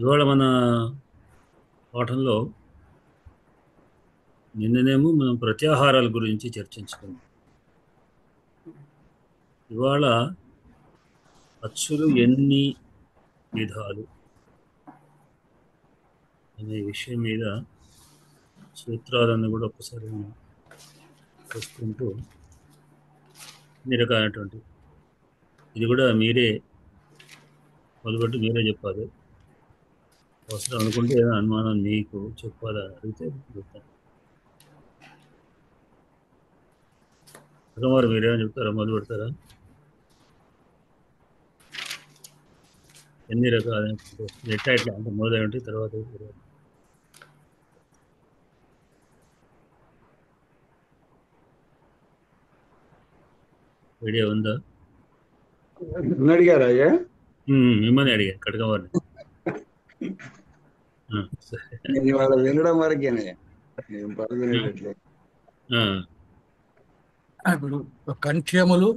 ఇవాళ మన పాఠంలో నిన్ననేమో మనం ప్రత్యాహారాల గురించి చర్చించుకున్నాం. ఇవాళ అచ్చులు ఎన్ని విధాలు అనే విషయం మీద సూత్రాలను కూడా ఒకసారి మనం చూసుకుంటూ అన్ని రకాలైనటువంటి ఇది కూడా మీరే మొదలుపెట్టి మీరే చెప్పాలి. అవసరం అనుకుంటే ఏదైనా అనుమానం మీకు చెప్పాలని అడిగితే చెప్తాను. మరి మీరేమైనా చెప్తారా? మొదలు పెడతారా? ఎన్ని రకాలైన ఎట్లా అంటే మొదలైన తర్వాత ఐడియా ఉందా? అడిగారా? మిమ్మల్ని అడిగాను కటకవారిని. నేను ఇవాళ వినడం వరకేనే, నేను పడుకునేటట్లే. ఇప్పుడు కంఠ్యములు,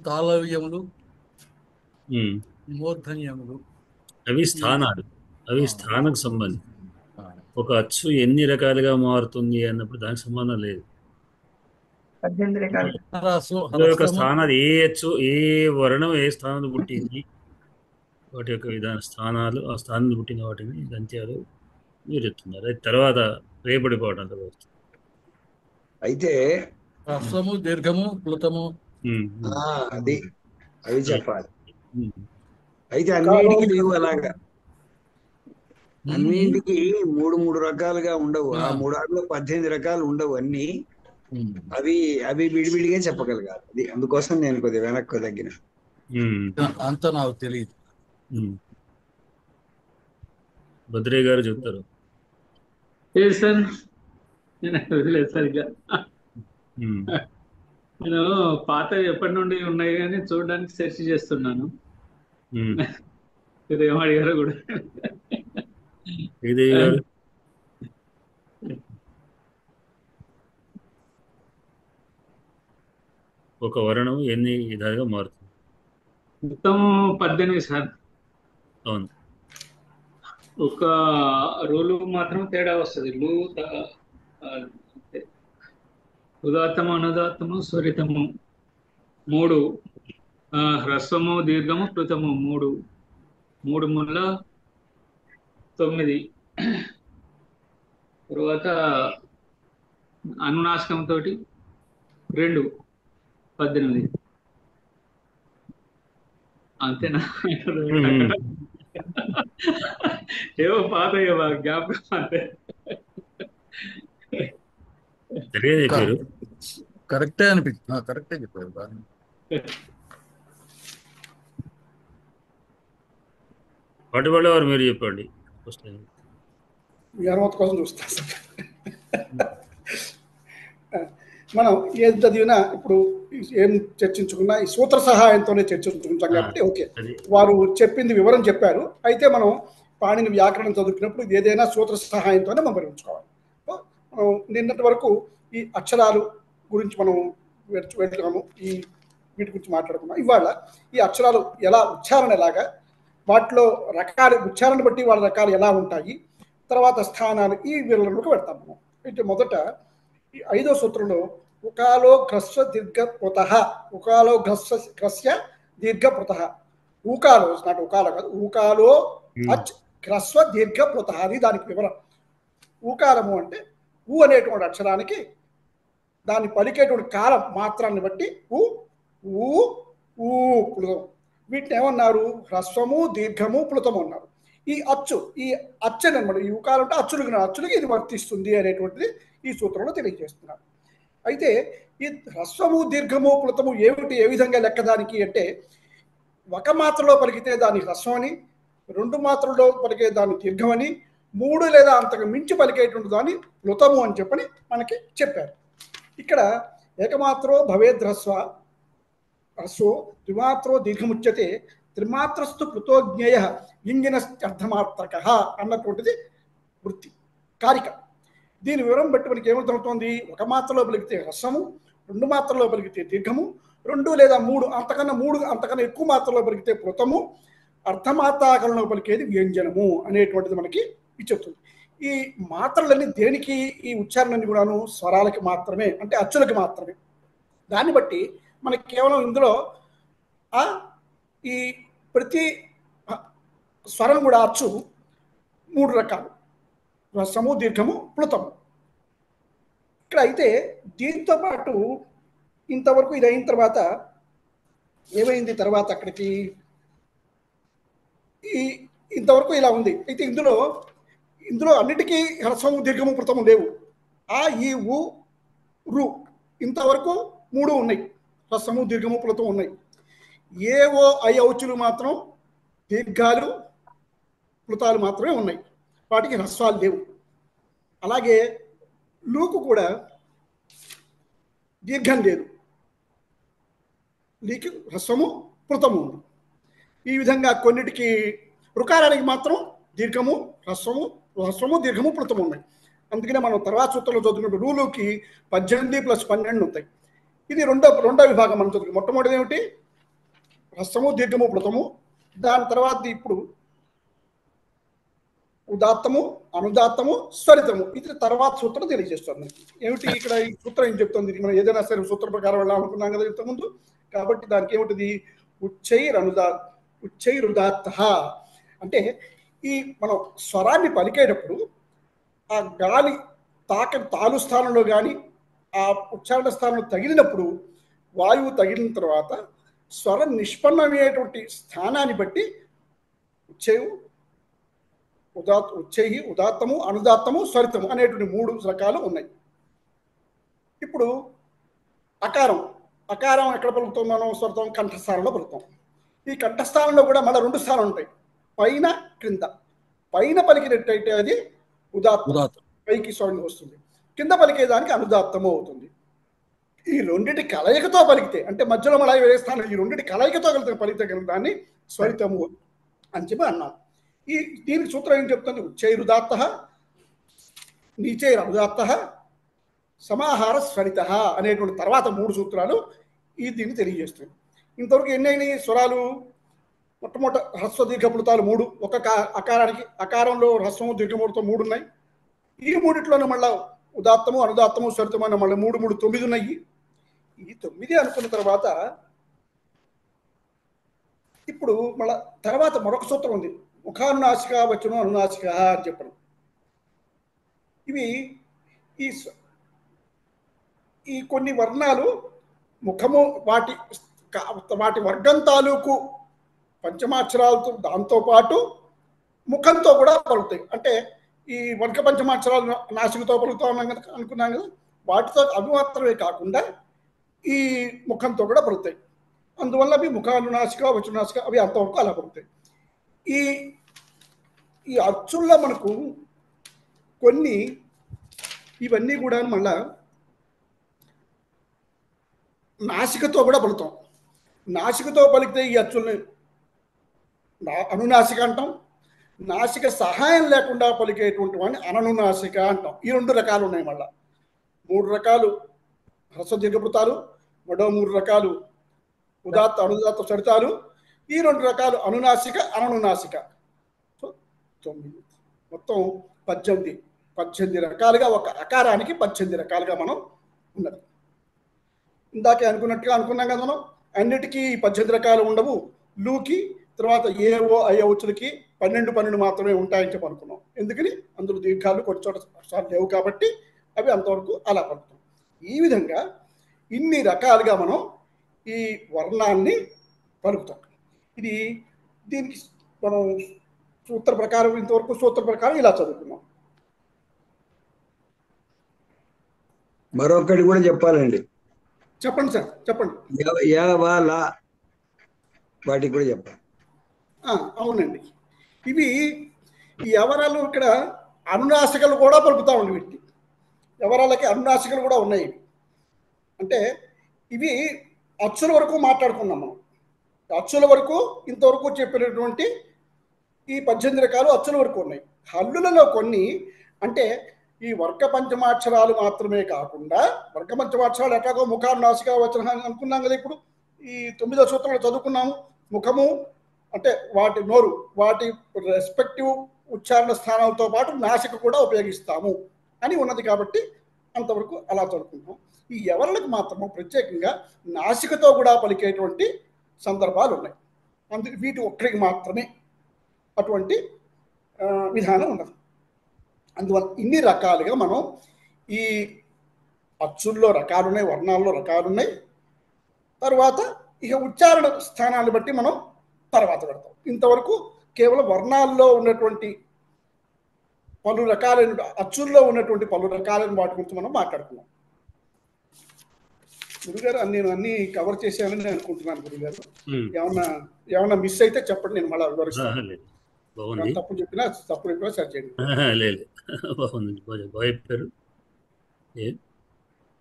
తాళవ్యములు, మూర్ధన్యములు అవి స్థానాలు, అవి స్థానకు సంబంధం. ఒక అచ్చు ఎన్ని రకాలుగా మారుతుంది అన్నప్పుడు దానికి సంబంధం లేదు. 18 రకాలు యొక్క స్థానాలు ఏ అచ్చు ఏ వర్ణం ఏ స్థానంలో పుట్టింది, వాటి యొక్క విధాన స్థానాలు, ఆ స్థానంలో పుట్టిన వాటిని దంత్యాలు మీరు చెప్తున్నారు. అది తర్వాత రేపటి పాఠంలో వస్తుంది. అయితే హ్రస్వము, దీర్ఘము, ప్లుతము అది అవి చెప్పాలి. అయితే అన్నిటికీ లేవు అలాగా, అన్నింటికి మూడు రకాలుగా ఉండవు. ఆ 3 18 రకాలు ఉండవు. అన్ని అవి విడివిడిగా చెప్పగలగాలి. అది అందుకోసం నేను కొద్దిగా వెనక్కు తగ్గిన. అంత నాకు తెలియదు. భద్రయ్య గారు చెప్తారు. సరిగ్గా నేను పాత ఎప్పటి నుండి ఉన్నాయి కానీ చూడడానికి సెర్చ్ చేస్తున్నాను. ఏమడిగారో కూడా. ఒక వర్ణం ఎన్ని విధాలుగా మారుతుంది? మొత్తం 18 సార్. అవును. ఒక రోలు మాత్రం తేడా వస్తుంది. ఉదాత్తము, అనుదాత్తము, స్వరితము 3, హ్రస్వము, దీర్ఘము, ప్లుతము 3 ముళ్ళ 9. తర్వాత అనునాసికంతో 2 18. అంతేనా? ఏవో పాత జ్ఞాపకం అంతే. కరెక్టే అనిపిస్తుంది. కరెక్టే చెప్పారు. వాటి వల్ల వారు మీరు చెప్పండి. అనుమతి కోసం చూస్తాం. మనం ఏది చదివినా ఇప్పుడు ఏం చర్చించుకున్నా ఈ సూత్ర సహాయంతోనే చర్చించుకుంటాం కాబట్టి ఓకే, వారు చెప్పింది వివరం చెప్పారు. అయితే మనం పాణిని వ్యాకరణం చదువుకున్నప్పుడు ఏదైనా సూత్ర సహాయంతోనే మనం వివరించుకోవాలి. నిన్నటి వరకు ఈ అక్షరాలు గురించి మనం వెళ్తున్నాము, ఈ వీటి గురించి మాట్లాడుకున్నాం. ఇవాళ ఈ అక్షరాలు ఎలా ఉచ్చారణ ఎలాగా, వాటిలో రకాలు ఉచ్చారణ బట్టి వాళ్ళ రకాలు ఎలా ఉంటాయి, తర్వాత స్థానాలు, ఈ వివరణకు పెడతాం మనం. అయితే మొదట ఈ 5వ సూత్రంలో ఉకాలో హ్రస్వ దీర్ఘ పృతః, ఉకాలో హ్రస్య దీర్ఘ పృతః, ఊకాలో నాట్ ఉకాలో కాదు, ఊకాలో అచ్ హ్రస్వ దీర్ఘ పృతః అది దానికి వివరం. ఊకారము అంటే ఊ అనేటువంటి అక్షరానికి దాన్ని పలికేటువంటి కాలం మాత్రాన్ని బట్టి ఊ ఊ ఊ ప్లుతం. వీటిని ఏమన్నారు? హ్రస్వము, దీర్ఘము, ప్లుతము అన్నారు. ఈ అచ్చు అనమాట, ఈ ఊకారం అంటే అచ్చులకి ఇది వర్తిస్తుంది అనేటువంటిది ఈ సూత్రంలో తెలియజేస్తున్నారు. అయితే ఈ హ్రస్వము, దీర్ఘము, ప్లుతము ఏమిటి, ఏ విధంగా లెక్కదానికి అంటే, ఒక మాత్రలో పలికితే దాన్ని హ్రస్వం అని, 2 మాత్రలో పలికే దాన్ని దీర్ఘమని, 3 లేదా అంతకు మించి పలికేటువంటి దాన్ని ప్లుతము అని చెప్పని మనకి చెప్పారు. ఇక్కడ ఏకమాత్రో భవేద్ హ్రస్వో ద్విమాత్రో దీర్ఘముచ్యతే త్రిమాత్రస్తు ప్లుతోజ్ఞేయ లింగిన అర్ధమాత్రక అన్నటువంటిది వృత్తి కారిక. దీని వివరం బట్టి మనకి ఏమర్థమవుతోంది? ఒక మాత్రలో పలికితే హ్రస్వము, 2 మాత్రలో పలికితే దీర్ఘము, 2 లేదా 3 అంతకన్నా ఎక్కువ మాత్రలో పలికితే ప్లుతము, అర్థమాత్రాకరణకు పలికేది వ్యంజనము అనేటువంటిది మనకి చెప్తుంది. ఈ మాత్రలన్నీ దేనికి, ఈ ఉచ్చారణని కూడాను స్వరాలకి మాత్రమే, అంటే అచ్చులకి మాత్రమే. దాన్ని బట్టి మనకి కేవలం ఇందులో ఈ ప్రతి స్వరం కూడా అచ్చు 3 రకాలు: హ్రస్వము, దీర్ఘము, ప్లుతము. ఇక్కడ అయితే దీంతో పాటు ఇంతవరకు ఇది అయిన తర్వాత ఏమైంది, తర్వాత అక్కడికి ఇంతవరకు ఇలా ఉంది. అయితే ఇందులో అన్నిటికీ హ్రస్వము, దీర్ఘము, ప్లుతము లేవు. ఆ, ఈ, ఉ, రు ఇంతవరకు 3 ఉన్నాయి. హ్రస్వము, దీర్ఘము, ప్లుతము ఉన్నాయి. ఏవో ఐ ఔచులు మాత్రం దీర్ఘాలు, ప్లుతాలు మాత్రమే ఉన్నాయి. వాటికి హ్రస్వాలు లేవు. అలాగే లూకు కూడా దీర్ఘం లేదు, లీకి హ్రస్వము, ప్లుతము ఉంది. ఈ విధంగా కొన్నిటికి రుకారానికి మాత్రం దీర్ఘము, హ్రస్వము, దీర్ఘము, ప్లుతము ఉన్నాయి. అందుకనే మనం తర్వాత సూత్రంలో చదువుకున్నప్పుడు రూలుకి 18 + 12 ఉంటాయి. ఇది రెండో విభాగం మనం చదువుకున్నాం. మొట్టమొదటిది ఏమిటి? హ్రస్వము, దీర్ఘము, ప్లుతము. దాని తర్వాత ఇప్పుడు ఉదాత్తము, అనుదాత్తము, స్వరితము. ఇది తర్వాత సూత్రం తెలియజేస్తుంది. ఏమిటి ఇక్కడ ఈ సూత్రం ఏం చెప్తుంది? మనం ఏదైనా సరే సూత్ర ప్రకారం వెళ్ళాలనుకున్నాం కదా ఇంతకుముందు. కాబట్టి దానికి ఏమిటిది? ఉచ్చైరుదాత్త. అంటే ఈ మనం స్వరాన్ని పలికేటప్పుడు ఆ గాలి తాలు స్థానంలో కానీ ఆ ఉచ్చారణ స్థానంలో తగిలినప్పుడు, వాయువు తగిలిన తర్వాత స్వరం నిష్పన్నమయ్యేటువంటి స్థానాన్ని బట్టి ఉదాత్తము, అనుదాత్తము, స్వరితము అనేటువంటి 3 రకాలు ఉన్నాయి. ఇప్పుడు అకారం ఎక్కడ పలుకుతాం మనం? స్వరితం కంఠస్థానంలో పలుకుతాం. ఈ కంఠస్థానంలో కూడా మళ్ళీ 2 స్థానాలు ఉంటాయి, పైన, క్రింద. పైన పలికినట్టయితే అది ఉదాత్తం, పైకి స్వరం వస్తుంది. కింద పలికేదానికి అనుదాత్తము అవుతుంది. ఈ రెండింటి కలయికతో పలికితే, అంటే మధ్యలో మళ్ళీ వేరే స్థానం, ఈ రెండింటి కలయికతో పలికితే కనుక దాన్ని స్వరితము అని చెప్పి అన్నాం. దీనికి సూత్రం ఏం చెప్తుంది? ఉచ్చైరుదాత్త, నీచైరనుదాత్త, సమాహార స్వరిత అనేటువంటి తర్వాత 3 సూత్రాలు దీన్ని తెలియజేస్తుంది. ఇంతవరకు ఎన్నైనాయి స్వరాలు? మొట్టమొదట హ్రస్వ, దీర్ఘ, ప్లుతాలు 3. ఒక అకారానికి, అకారంలో హ్రస్వము, దీర్ఘముతో 3 ఉన్నాయి. ఈ 3 మళ్ళీ ఉదాత్తము, అనుదాత్తము, స్వరితము అన్న మళ్ళీ 3 9 ఉన్నాయి. ఈ 9 అనుకున్న తర్వాత ఇప్పుడు మళ్ళా తర్వాత మరొక సూత్రం ఉంది, ముఖానునాసిక, వచనం, అనునాసిక అని చెప్పడం. ఇవి ఈ కొన్ని వర్ణాలు ముఖము వాటి వర్గం తాలూకు పంచమాక్షరాలతో దాంతోపాటు ముఖంతో కూడా పలుకుతాయి. అంటే ఈ వర్గ పంచమాక్షరాలు నాసికతో పలుకుతా ఉన్నాం కదా, అనుకున్నాం కదా, వాటితో అవి మాత్రమే కాకుండా ఈ ముఖంతో కూడా పలుకుతాయి. అందువల్ల అవి ముఖానునాసిక, వచనాసిక అవి అంతవరకు అలా పలుకుతాయి. ఈ అచ్చుల్లో మనకు కొన్ని ఇవన్నీ కూడా మళ్ళా నాసికతో కూడా పలుకుతాం. నాసికతో పలికితే ఈ అచ్చుల్ని అనునాసిక అంటాం. నాసిక సహాయం లేకుండా పలికేటువంటి వాడిని అననునాసిక అంటాం. ఈ 2 రకాలు ఉన్నాయి. మళ్ళా 3 రకాలు హ్రస్వ, దీర్ఘప్లుతాలు, మరో 3 రకాలు ఉదాత్త, అనుదాత్త, స్వరితాలు. ఈ 2 రకాలు అనునాసిక, అననునాసిక. సో 9, మొత్తం 18 రకాలుగా, ఒక అకారానికి 18 రకాలుగా మనం ఉన్నది. ఇందాకే అనుకున్నాం కదా మనం, అన్నిటికీ 18 రకాలు ఉండవు. లూకి తర్వాత ఏవో ఐ ఔచులకి 12 మాత్రమే ఉంటాయని చెప్పి అనుకున్నాం. ఎందుకని? అందులో దీర్ఘాలు కొన్ని చోట లేవు కాబట్టి అవి అంతవరకు అలా పలుకుతాం. ఈ విధంగా ఇన్ని రకాలుగా మనం ఈ వర్ణాన్ని పలుకుతాం. దీనికి మనం సూత్ర ప్రకారం, ఇంతవరకు సూత్ర ప్రకారం ఇలా చదువుకున్నాం. మరొకటి కూడా చెప్పాలండి. చెప్పండి సార్, చెప్పండి. వాటికి కూడా చెప్పాలి. అవునండి. ఇవి ఈ యవరాలు ఇక్కడ అనునాసికలు కూడా పలుకుతా ఉండి, వీటికి యవరాలకి అనునాసికలు కూడా ఉన్నాయి. అంటే ఇవి అచ్చుల వరకు మాట్లాడుకున్నాం మనం. అచ్చుల వరకు ఇంతవరకు చెప్పినటువంటి ఈ 18 రకాలు అచ్చుల వరకు ఉన్నాయి. హల్లులలో కొన్ని, అంటే ఈ వర్గ పంచమాక్షరాలు మాత్రమే కాకుండా, వర్గ పంచమాక్షరాలు ఎట్లాగో ముఖానునాసిక, వచనం అనుకున్నాం కదా. ఇప్పుడు ఈ 9వ సూత్రంలో చదువుకున్నాము. ముఖము, అంటే వాటి రెస్పెక్టివ్ ఉచ్చారణ స్థానాలతో పాటు నాసిక కూడా ఉపయోగిస్తాము అని ఉన్నది కాబట్టి అంతవరకు అలా చదువుకుంటాం. ఈ ఎవరికి మాత్రము ప్రత్యేకంగా నాసికతో కూడా పలికేటువంటి సందర్భాలు ఉన్నాయి. అందుకు వీటి ఒక్కరికి మాత్రమే అటువంటి విధానం ఉన్నది. అందువల్ల ఇన్ని రకాలుగా మనం ఈ అచ్చుల్లో రకాలున్నాయి, వర్ణాల్లో రకాలున్నాయి. తర్వాత ఇక ఉచ్చారణ స్థానాన్ని బట్టి మనం తర్వాత పెడతాం. ఇంతవరకు కేవలం వర్ణాల్లో ఉన్నటువంటి పలు రకాలైన అచ్చుల్లో ఉన్నటువంటి పలు రకాలైన వాటి గురించి మనం మాట్లాడుకున్నాం. గురుగారు నేను అన్ని కవర్ చేశానని నేను అనుకుంటున్నాను. గురుగారు ఏమన్నా మిస్ అయితే చెప్పండి, నేను మళ్ళీ వివరిస్తాను. తప్పు చెప్పినా సరి చేయండి. లేదు, బాగుంది, బాగా చెప్పారు.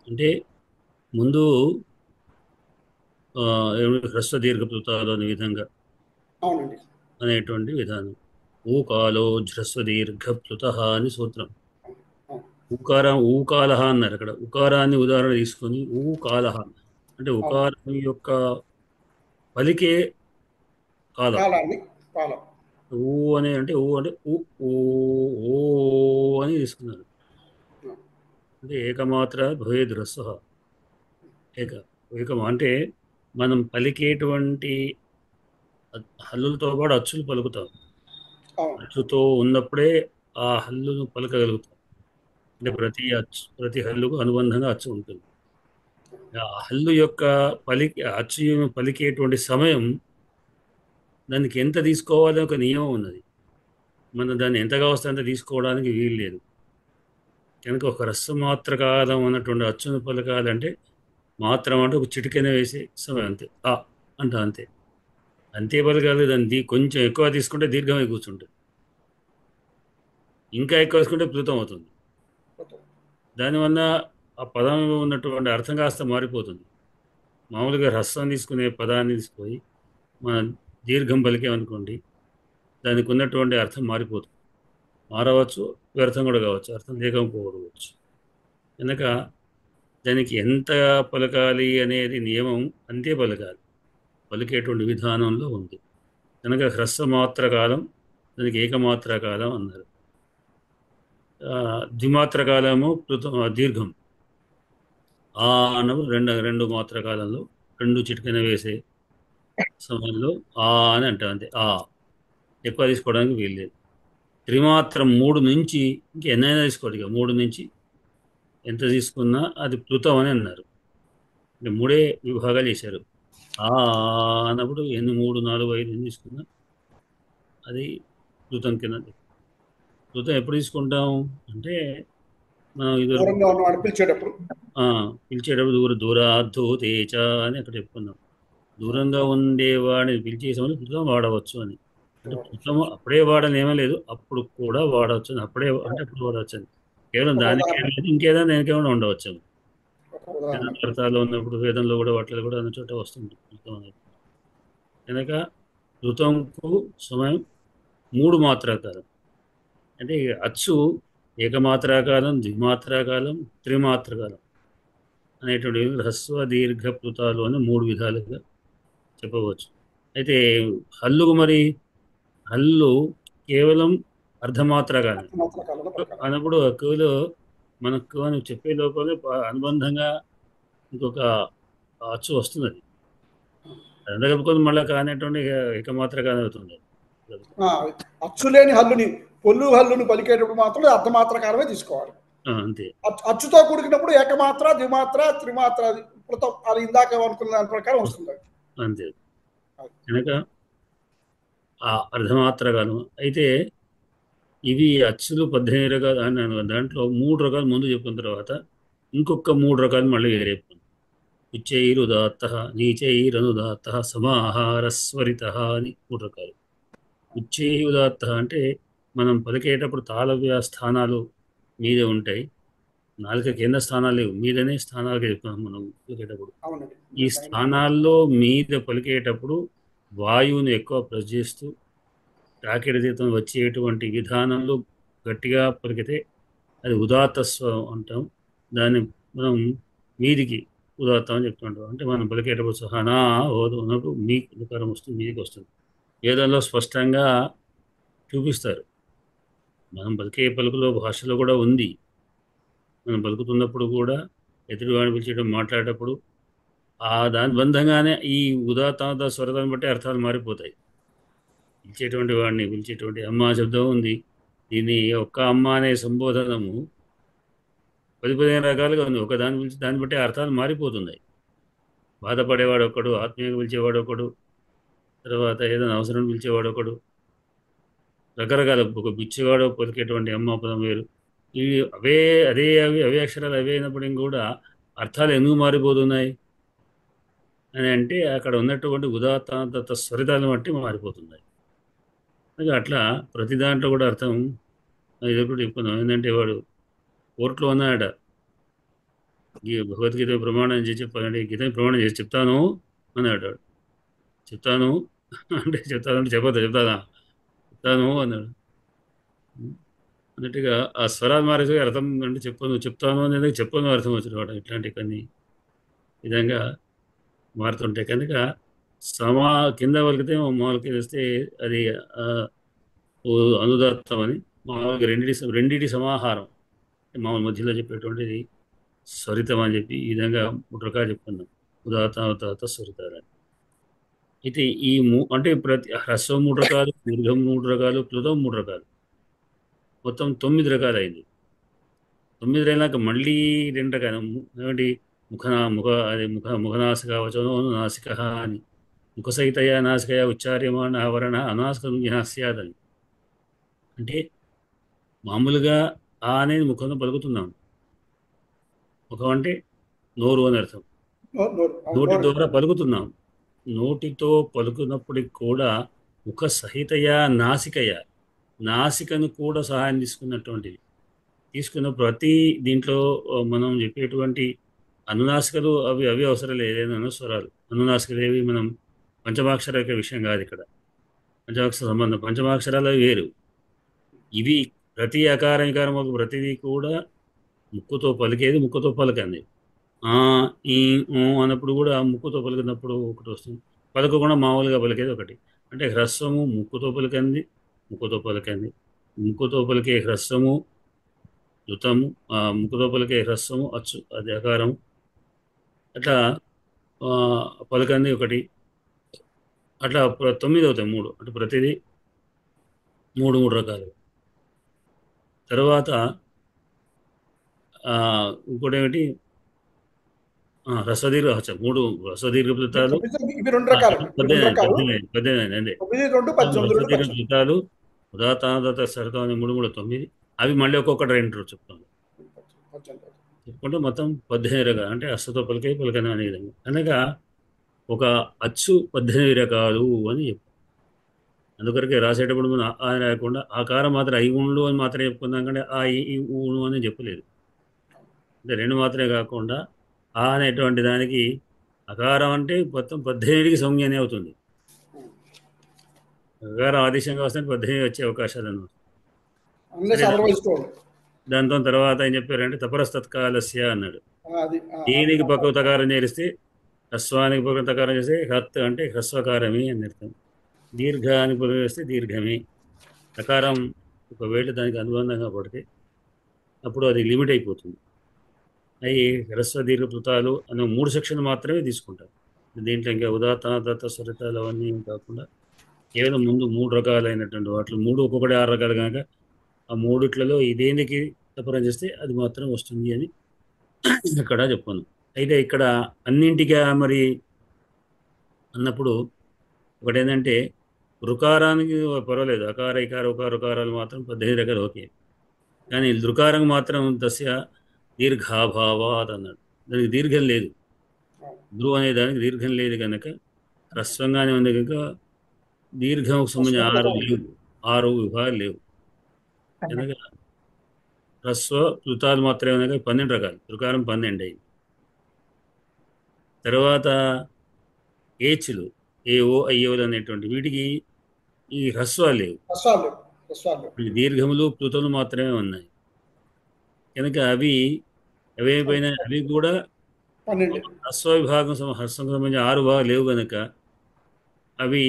అంటే ముందు హ్రస్వ దీర్ఘప్లుతాలు అనే విధంగా అవునండి అనేటువంటి విధానం. ఊకాలో హ్రస్వ దీర్ఘప్లుత అని సూత్రం. ఊకాలహ అన్నారు. అక్కడ ఉకారాన్ని ఉదాహరణ తీసుకొని ఊకాలహ అంటే ఉకారం యొక్క పలికే కాలం. ఊ అని అంటే ఓ అని తీసుకున్నారు. అంటే ఏకమాత్ర భవేద్ హ్రస్వ. ఏకం అంటే మనం పలికేటువంటి హల్లులతో పాటు అచ్చులు పలుకుతాం. అచ్చుతో ఉన్నప్పుడే ఆ హల్లును పలకగలుగుతాం. అంటే ప్రతి హల్లుకు అనుబంధంగా అచ్చు ఉంటుంది. ఆ హల్లు యొక్క అచ్చు పలికేటువంటి సమయం దానికి ఎంత తీసుకోవాలని ఒక నియమం ఉన్నది. మనం దాన్ని ఎంతగా వస్తే అంత తీసుకోవడానికి వీలు లేదు. కనుక ఒక హ్రస్వమాత్ర కాలం అన్నటువంటి అచ్చును పలకాలంటే మాత్రం అంటే ఒక చిటికెన వేసే సమయం అంతే. అంతే పలకాలి. దాన్ని కొంచెం ఎక్కువ తీసుకుంటే దీర్ఘమై కూర్చుంటుంది, ఇంకా ఎక్కువ తీసుకుంటే ప్లుతం అవుతుంది. దానివల్ల ఆ పదంలో ఉన్నటువంటి అర్థం కాస్త మారిపోతుంది. మామూలుగా హ్రస్వం తీసుకునే పదాన్ని తీసుకొని మనం దీర్ఘం పలికేమనుకోండి, దానికి ఉన్నటువంటి అర్థం మారిపోతుంది. మారవచ్చు, వ్యర్థం కూడా కావచ్చు, అర్థం లేకపోవచ్చు. కనుక దానికి ఎంత పలకాలి అనేది నియమం అంతే పలకాలి, పలికేటువంటి విధానంలో ఉంది. కనుక హ్రస్వమాత్ర కాలం దానికి ఏకమాత్ర కాలం అన్నారు. ద్విమాత్ర కాలము దీర్ఘం. అన్నప్పుడు రెండు మాత్ర కాలంలో రెండు చిటికెన వేసే సమయంలో అని అంటాం. అంతే. ఎక్కువ తీసుకోవడానికి వీల్లేదు. త్రిమాత్రం 3 నుంచి ఇంక ఎన్నైనా తీసుకోవాలి. ఇక 3 నుంచి ఎంత తీసుకున్నా అది ప్లుతం అని అన్నారు. అంటే 3 విభాగాలు చేశారు. అన్నప్పుడు 3, 4, 5 ఎన్ని తీసుకున్నా అది ప్లుతం కింద. ప్లుతం ఎప్పుడు తీసుకుంటాం అంటే మనం పిలిచేటప్పుడు దూరాద్ధూతేచ అని అక్కడ చెప్పుకున్నాం. దూరంగా ఉండేవాడిని పిలిచే సమయంలో ప్లుతం వాడవచ్చు అని. అంటే ప్లుతం అప్పుడే వాడనేమో లేదు, అప్పుడు కూడా వాడవచ్చు అని. అప్పుడు వాడవచ్చు అని. కేవలం దానికి ఇంకేదైనా దేనికేమైనా ఉండవచ్చు. అర్థాల్లో ఉన్నప్పుడు వేదంలో కూడా వాటిలో కూడా అన్న చోట వస్తుంది ప్లుతం అనేది. కనుక ప్లుతంకు సమయం 3 మాత్రాకాలం. అంటే అచ్చు ఏకమాత్రాకాలం, ద్విమాత్రాకాలం, త్రిమాత్రకాలం అనేటువంటి హ్రస్వ దీర్ఘ ప్లుతాలు అని 3 విధాలుగా చెప్పవచ్చు. అయితే హల్లు కేవలం అర్ధమాత్రకాలం అన్నప్పుడు కవులు మనకు అని చెప్పే లోపలే అనుబంధంగా ఇంకొక అచ్చు వస్తుంది. అది కలుపుకొని మళ్ళీ కానిటువంటి ఏకమాత్రకాలం అవుతుంది. అచ్చు లేని హల్లుని హల్లుని పలికేటప్పుడు మాత్రం అర్ధమాత్ర కాలమే తీసుకోవాలి. అంతే. అచ్చుతో కూడినప్పుడు ఏకమాత్ర, ద్విమాత్ర, త్రిమాత్ర అది ఇందాక అనుకున్న దాని ప్రకారం వస్తుంది. అంతే. కనుక ఆ అర్ధమాత్ర కాలం అయితే ఇవి అచ్చులు 18 రకాలు అన్నాను. దాంట్లో 3 రకాలు ముందు చెప్పిన తర్వాత ఇంకొక 3 రకాలు మళ్ళీ వేరే చెప్తాను. ఉచ్చైరుదాత్త, నీచైరనుదాత్త, సమాహారస్వరిత అని 3 రకాలు. ఉచ్చైరుదాత్త అంటే మనం పలికేటప్పుడు తాళవ్య స్థానాలు మీద ఉంటాయి, నాలుక కేంద్ర స్థానాలు లేవు, మీదనే స్థానాలుగా చెప్తున్నాం మనం పలికేటప్పుడు. ఈ స్థానాల్లో మీద పలికేటప్పుడు వాయువుని ఎక్కువ ప్రెస్ చేస్తూ టాకెడతీతం వచ్చేటువంటి విధానంలో గట్టిగా పలికితే అది ఉదాత్త స్వరం అంటాం. దాన్ని మనం మీదికి ఉదాత్తం అని చెప్తుంటాం. అంటే మనం పలికేటప్పుడు సహనా ఓదు ఉన్నప్పుడు మీ ఉకారం వస్తుంది, మీదికి వస్తుంది. వేదంలో స్పష్టంగా చూపిస్తారు. మనం పలికే పలుకులో భాషలో కూడా ఉంది. మనం పలుకుతున్నప్పుడు కూడా ఎదుటివాడిని పిలిచేయడం మాట్లాడేటప్పుడు దాని బంధంగానే ఈ ఉదాత్త స్వరతాన్ని బట్టి అర్థాలు మారిపోతాయి. పిలిచేటువంటి అమ్మ శబ్దం ఉంది. దీన్ని ఒక్క అమ్మ అనే సంబోధనము 15 రకాలుగా ఉంది. ఒక దాన్ని పిలిచి దాన్ని బట్టి అర్థాలు మారిపోతున్నాయి. బాధపడేవాడు ఒకడు, ఆత్మీయంగా పిలిచేవాడు ఒకడు, తర్వాత ఏదైనా అవసరం పిలిచేవాడు ఒకడు, రకరకాల ఒక బిచ్చివాడు పలికేటువంటి అమ్మ పదం వేరు. ఇవి అవే అక్షరాలు అవే అయినప్పటికీ కూడా అర్థాలు ఎందుకు మారిపోతున్నాయి అని అంటే అక్కడ ఉన్నటువంటి ఉదాత్త స్వరితాలను బట్టి మారిపోతున్నాయి. అట్లా ప్రతి దాంట్లో కూడా అర్థం ఇది కూడా చెప్పుకుందాం. ఏంటంటే వాడు కోర్టులో ఉన్నాడ, ఈ భగవద్గీత ప్రమాణం చేసి చెప్పాలంటే గీతని ప్రమాణం చేసి చెప్తాను అన్నాడు. చెప్తాను అంటే చెప్తానంటే చెప్తానా చెప్తాను అన్నాడు. అన్నట్టుగా ఆ స్వరాలు మారేసి అర్థం అంటే చెప్తాను అనేది చెప్పను అర్థం వచ్చినవాడు. ఇట్లాంటి కొన్ని విధంగా మారుతుంటాయి కనుక కింద వలికితే మామూలుకి వస్తే అది అనుదాత్తం అని మామూలుగా రెండిటి సమాహారం మామూలు మధ్యలో చెప్పేటువంటిది స్వరితం అని చెప్పి ఈ విధంగా 3 రకాలు చెప్పుకున్నాం. ఉదాత్త స్వరితాలని. అయితే ఈ అంటే ప్రతి హ్రస్వం 3 రకాలు, దీర్ఘం 3 రకాలు, ప్లుతం 3 రకాలు, మొత్తం 9 రకాలు అయింది. 9 అయినాక మళ్ళీ 2 రకాలు ఏమిటి ముఖనాసిక వచనో నాసిక అని ముఖసహితయ నాసికయ ఉచ్చార్యమాణ ఆవరణ అనాసికం జ్ఞాస్యాదని. అంటే మామూలుగా ఆ అనేది ముఖంలో పలుకుతున్నాం. ముఖం అంటే నోరు అని అర్థం. నోటి ద్వారా పలుకుతున్నాం. నోటితో పలుకున్నప్పటికి కూడా ముఖ సహితయ నాసికను కూడా సహాయం తీసుకున్న ప్రతి దీంట్లో మనం చెప్పేటువంటి అనునాసికలు అవి అవసరం లేదు. ఏదైనా అనుస్వరాలు అనునాసికలు ఏవి మనం పంచమాక్షర విషయం కాదు ఇక్కడ. పంచమాక్షర సంబంధం పంచమాక్షరాలు వేరు. ఇవి ప్రతి అకారం వికారం ప్రతిదీ కూడా ముక్కుతో పలికేది, ముక్కుతో పలకంది. ఈ అన్నప్పుడు కూడా ముక్కుతో పలికినప్పుడు ఒకటి వస్తుంది, పలకకుండా మామూలుగా పలికేది ఒకటి. అంటే హ్రస్వము ముక్కుతో పలికింది, ముక్కుతో పలికే హ్రస్వము ధృతము, ముక్కుతో పలికే హ్రస్వము అచ్చు అది అకారము. అట్లా పలకంది ఒకటి. అట్లా 9 అవుతాయి 3. అంటే ప్రతిదీ 3 రకాలు. తర్వాత ఇంకోటి ఏమిటి రసదీర్ఘ 3 రసదీర్ఘ ప్లుతాలు, 18 ప్లుతాలు, ఉదాత్త స్వరితం అని 3 9. అవి మళ్ళీ ఒక్కొక్కటి 2 చెప్తాను. చెప్పుకుంటే మొత్తం 18 రకాలు. అంటే అస్సతో పలికని అనే విధంగా. అనగా ఒక అచ్చు 18 రకాలు అని చెప్పారు. అందుకొరకే రాసేటప్పుడు మనం ఆ రాయకుండా ఆకారం మాత్రం ఐ ఉండు అని మాత్రం చెప్పుకుందాం. కానీ ఆ ఈ ఊను అని చెప్పలేదు. అంటే 2 మాత్రమే కాకుండా ఆ అనేటువంటి దానికి అకారం అంటే మొత్తం 18కి సంజ్ఞ అనే అవుతుంది. అకారం ఆదేశంగా వస్తే 18 వచ్చే అవకాశాలు అన్నమాట. దాంతో తర్వాత ఏం చెప్పారంటే తపరస్తత్కాలస్య అన్నాడు. దీనికి పక్కకు తకారం చేరిస్తే హ్రస్వానికి పక్కన తకారం చేస్తే హత్ అంటే హ్రస్వకారమే అని అర్థం. దీర్ఘానికి పక్కన వేస్తే దీర్ఘమే. తకారం ఒకవేళ దానికి అనుబంధంగా పడితే అప్పుడు అది లిమిట్ అయిపోతుంది. అవి హ్రస్వ దీర్ఘ ప్లుతాలు అనే 3 సెక్షన్లు మాత్రమే తీసుకుంటారు. దీంట్లో ఇంకా ఉదాత్త స్వరితాలు అవన్నీ కాకుండా కేవలం ముందు 3 రకాలైనటువంటి వాటిలో 3 ఒక్కొక్కటి 6 రకాలు కనుక ఆ 3 ఇదేందుకి తపరం చేస్తే అది మాత్రం వస్తుంది అని ఇక్కడ చెప్పాను. అయితే ఇక్కడ అన్నింటిగా మరి అన్నప్పుడు ఒకటి ఏంటంటే రుకారానికి పర్వాలేదు, అకార ఇకార ఉకార రుకారాలు మాత్రం 18 రకాలు ఓకే. కానీ ధృకారం మాత్రం దశ దీర్ఘాభావాత్ అన్నాడు. దానికి దీర్ఘం లేదు. ధ్రువ అనే దానికి దీర్ఘం లేదు కనుక హ్రస్వంగానే ఉంది కనుక దీర్ఘం సంబంధించిన 6 విభాగాలు లేవు కనుక హ్రస్వ ప్లుతాలు మాత్రమే ఉన్నాయి. 12 రకాలు. ధృకారం 12 అయింది. తర్వాత ఏచ్లు ఏఓ ఐఓలు అనేటువంటి వీటికి ఈ హ్రస్వాలు లేవు. దీర్ఘములు ప్లుతములు మాత్రమే ఉన్నాయి కనుక అవి కూడా హ్రస్వ విభాగం హ్రస్వం సంబంధించిన 6 విభాగాలు లేవు కనుక అవి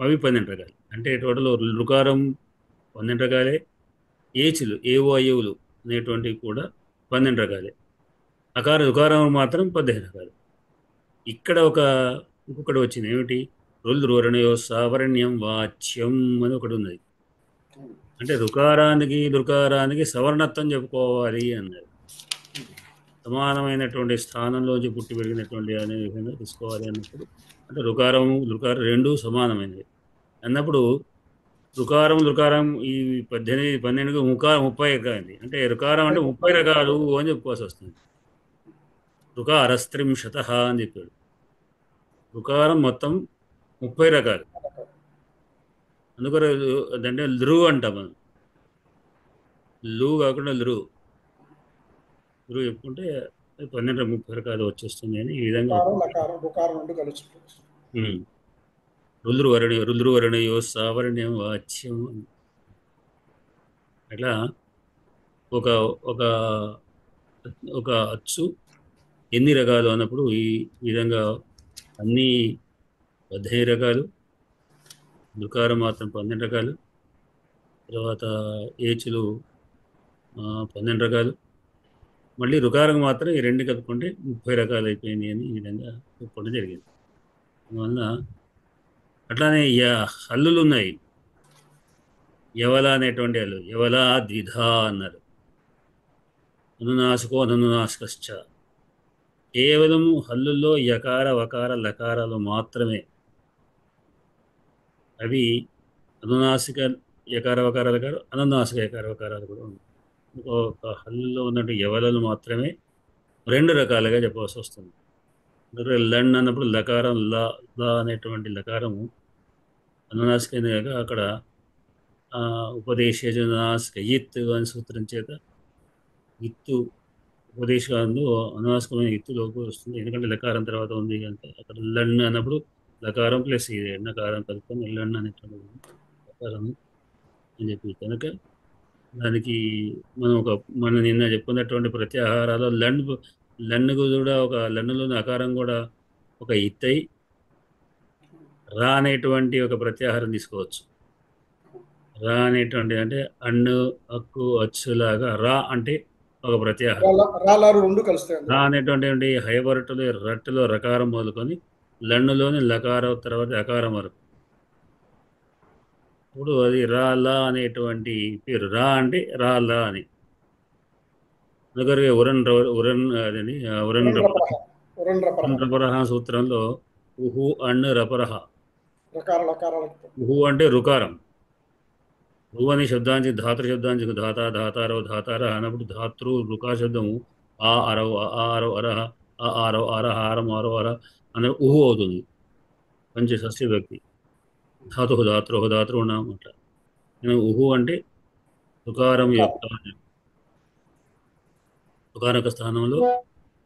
అవి 12 రకాలు. అంటే టోటల్ రుకారం 12 రకాలే, ఏచులు ఏఓఐవులు అనేటువంటివి కూడా 12 రకాలే, రుకారం మాత్రం 15 రకాలు. ఇక్కడ ఇంకొకటి వచ్చింది ఏమిటి, రుల్రురణయో సావరణ్యం వాచ్యం అని ఒకటి ఉన్నది. అంటే రుకారానికి సవర్ణత్వం చెప్పుకోవాలి అన్నారు. సమానమైనటువంటి స్థానంలోంచి పుట్టి పెరిగినటువంటి అనే విధంగా తీసుకోవాలి అన్నప్పుడు, అంటే రుకారం రెండు సమానమైనవి అన్నప్పుడు రుకారం ఈ 12 30 రకాలు. అంటే రుకారం అంటే 30 రకాలు అని చెప్పుకోవాల్సి వస్తుంది. రుకారస్త్రింశత అని చెప్పాడు. రుకారం మొత్తం 30 రకాలు. అందుకని అంటే లృ అంటాం మనం. లు కాకుండా లృ చెప్పుకుంటే 12-30 రకాలు వచ్చేస్తుంది అని ఈ విధంగా రుద్రువరణయో సావరణ్యం వాచ్యం. అట్లా ఒక అచ్చు ఎన్ని రకాలు అన్నప్పుడు ఈ విధంగా అన్ని 15 రకాలు, దుకారం మాత్రం 12 రకాలు, తర్వాత ఏచులు 12 రకాలు, మళ్ళీ రుకారం మాత్రం ఈ 2 కలుపుకుంటే 30 రకాలు అయిపోయింది అని ఈ విధంగా చెప్పుకోవడం జరిగింది. అందువల్ల అట్లానే హల్లులు ఉన్నాయి. యవల అనేటువంటి హల్లు, యవల ద్విధ అన్నారు. అనునాసికో అనునాసికశ్చ. కేవలం హల్లుల్లో యకార వకార లకారాలు మాత్రమే. అవి అనునాసిక యకార వకార లకారం, అనునాసిక యకార వకారాలు కూడా ఉన్నాయి. ఒక హల్లులో ఉన్నట్టు యవలలు మాత్రమే 2 రకాలుగా చెప్పవలసి వస్తుంది. లణ్ అన్నప్పుడు లకారం ల అనేటువంటి లకారము అనునాసికైంది కాక అక్కడ ఉపదేశనాసిక ఇత్ అని సూత్రం చేత ఇత్తు ఉపదేశాలు అనునాసికమైన ఇత్తులోకి వస్తుంది. ఎందుకంటే లకారం తర్వాత ఉంది కనుక అక్కడ లణ్ అన్నప్పుడు లకారం ప్లస్ ఇది ఎన్నకారం కలుపుకొని లణ్ అనేటువంటి లకారం అని చెప్పి కనుక దానికి మనం నిన్న చెప్పుకున్నటువంటి ప్రత్యాహారాలు లన్నుకు కూడా ఒక లన్నులోని ఆకారం కూడా ఒక ఇత్తై రా అనేటువంటి ఒక ప్రత్యాహారం తీసుకోవచ్చు. రా అనేటువంటి అంటే అన్ను అక్కు అచ్చులాగా రా అంటే ఒక ప్రత్యాహారం. రా అనేటువంటి హయబరటులో రట్టులో రకారం మొదలుకొని లన్నులోని లకారం తర్వాత అకారం వరకు. ఇప్పుడు అది రా లా అనేటువంటి పేరు. రా అంటే రా లా అని. అందుకని ఉరన్ రపరహ సూత్రంలో ఉహు అణ్ రపరహ. ఉహు అంటే రుకారం. రు అనే శబ్దానికి ధాతృ శబ్దానికి ధాతారో ధాతార అన్నప్పుడు ధాతృ రుకార శబ్దము ఆ అరవ్ అరహ ఆ ఆరవ్ అరహ ఆరం ఆరో అర అనే ఉహు అవుతుంది. పంచషష్ఠి వ్యక్తి ధాతృ ఉన్నాం అట్లా. ఉహు అంటే రుకారం యొక్క రుకారక స్థానంలో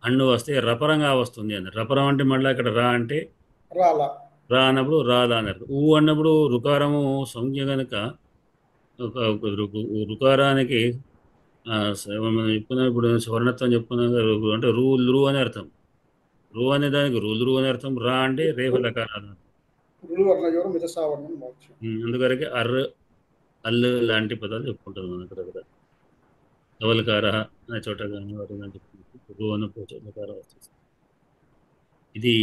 అన్ను వస్తే రపరంగా వస్తుంది అని. రపరం అంటే మళ్ళీ ఇక్కడ రా అంటే రా అన్నప్పుడు రాలా అన్నారు. ఊ అన్నప్పుడు రుకారము సంజ్ఞ కనుక రుకారానికి చెప్పుకున్నాం. ఇప్పుడు స్వర్ణత్వం చెప్పుకున్నాం అంటే రు అని అర్థం. రు అనే దానికి రు అని అర్థం. రా అంటే రేపు లకారాలు. అందుకరికి అల్లు లాంటి పదాలు చెప్పుకుంటారు మన దగ్గర. ధవలకార అనే చోట కానీ రు అన్న లకార వస్తుంది. ఇది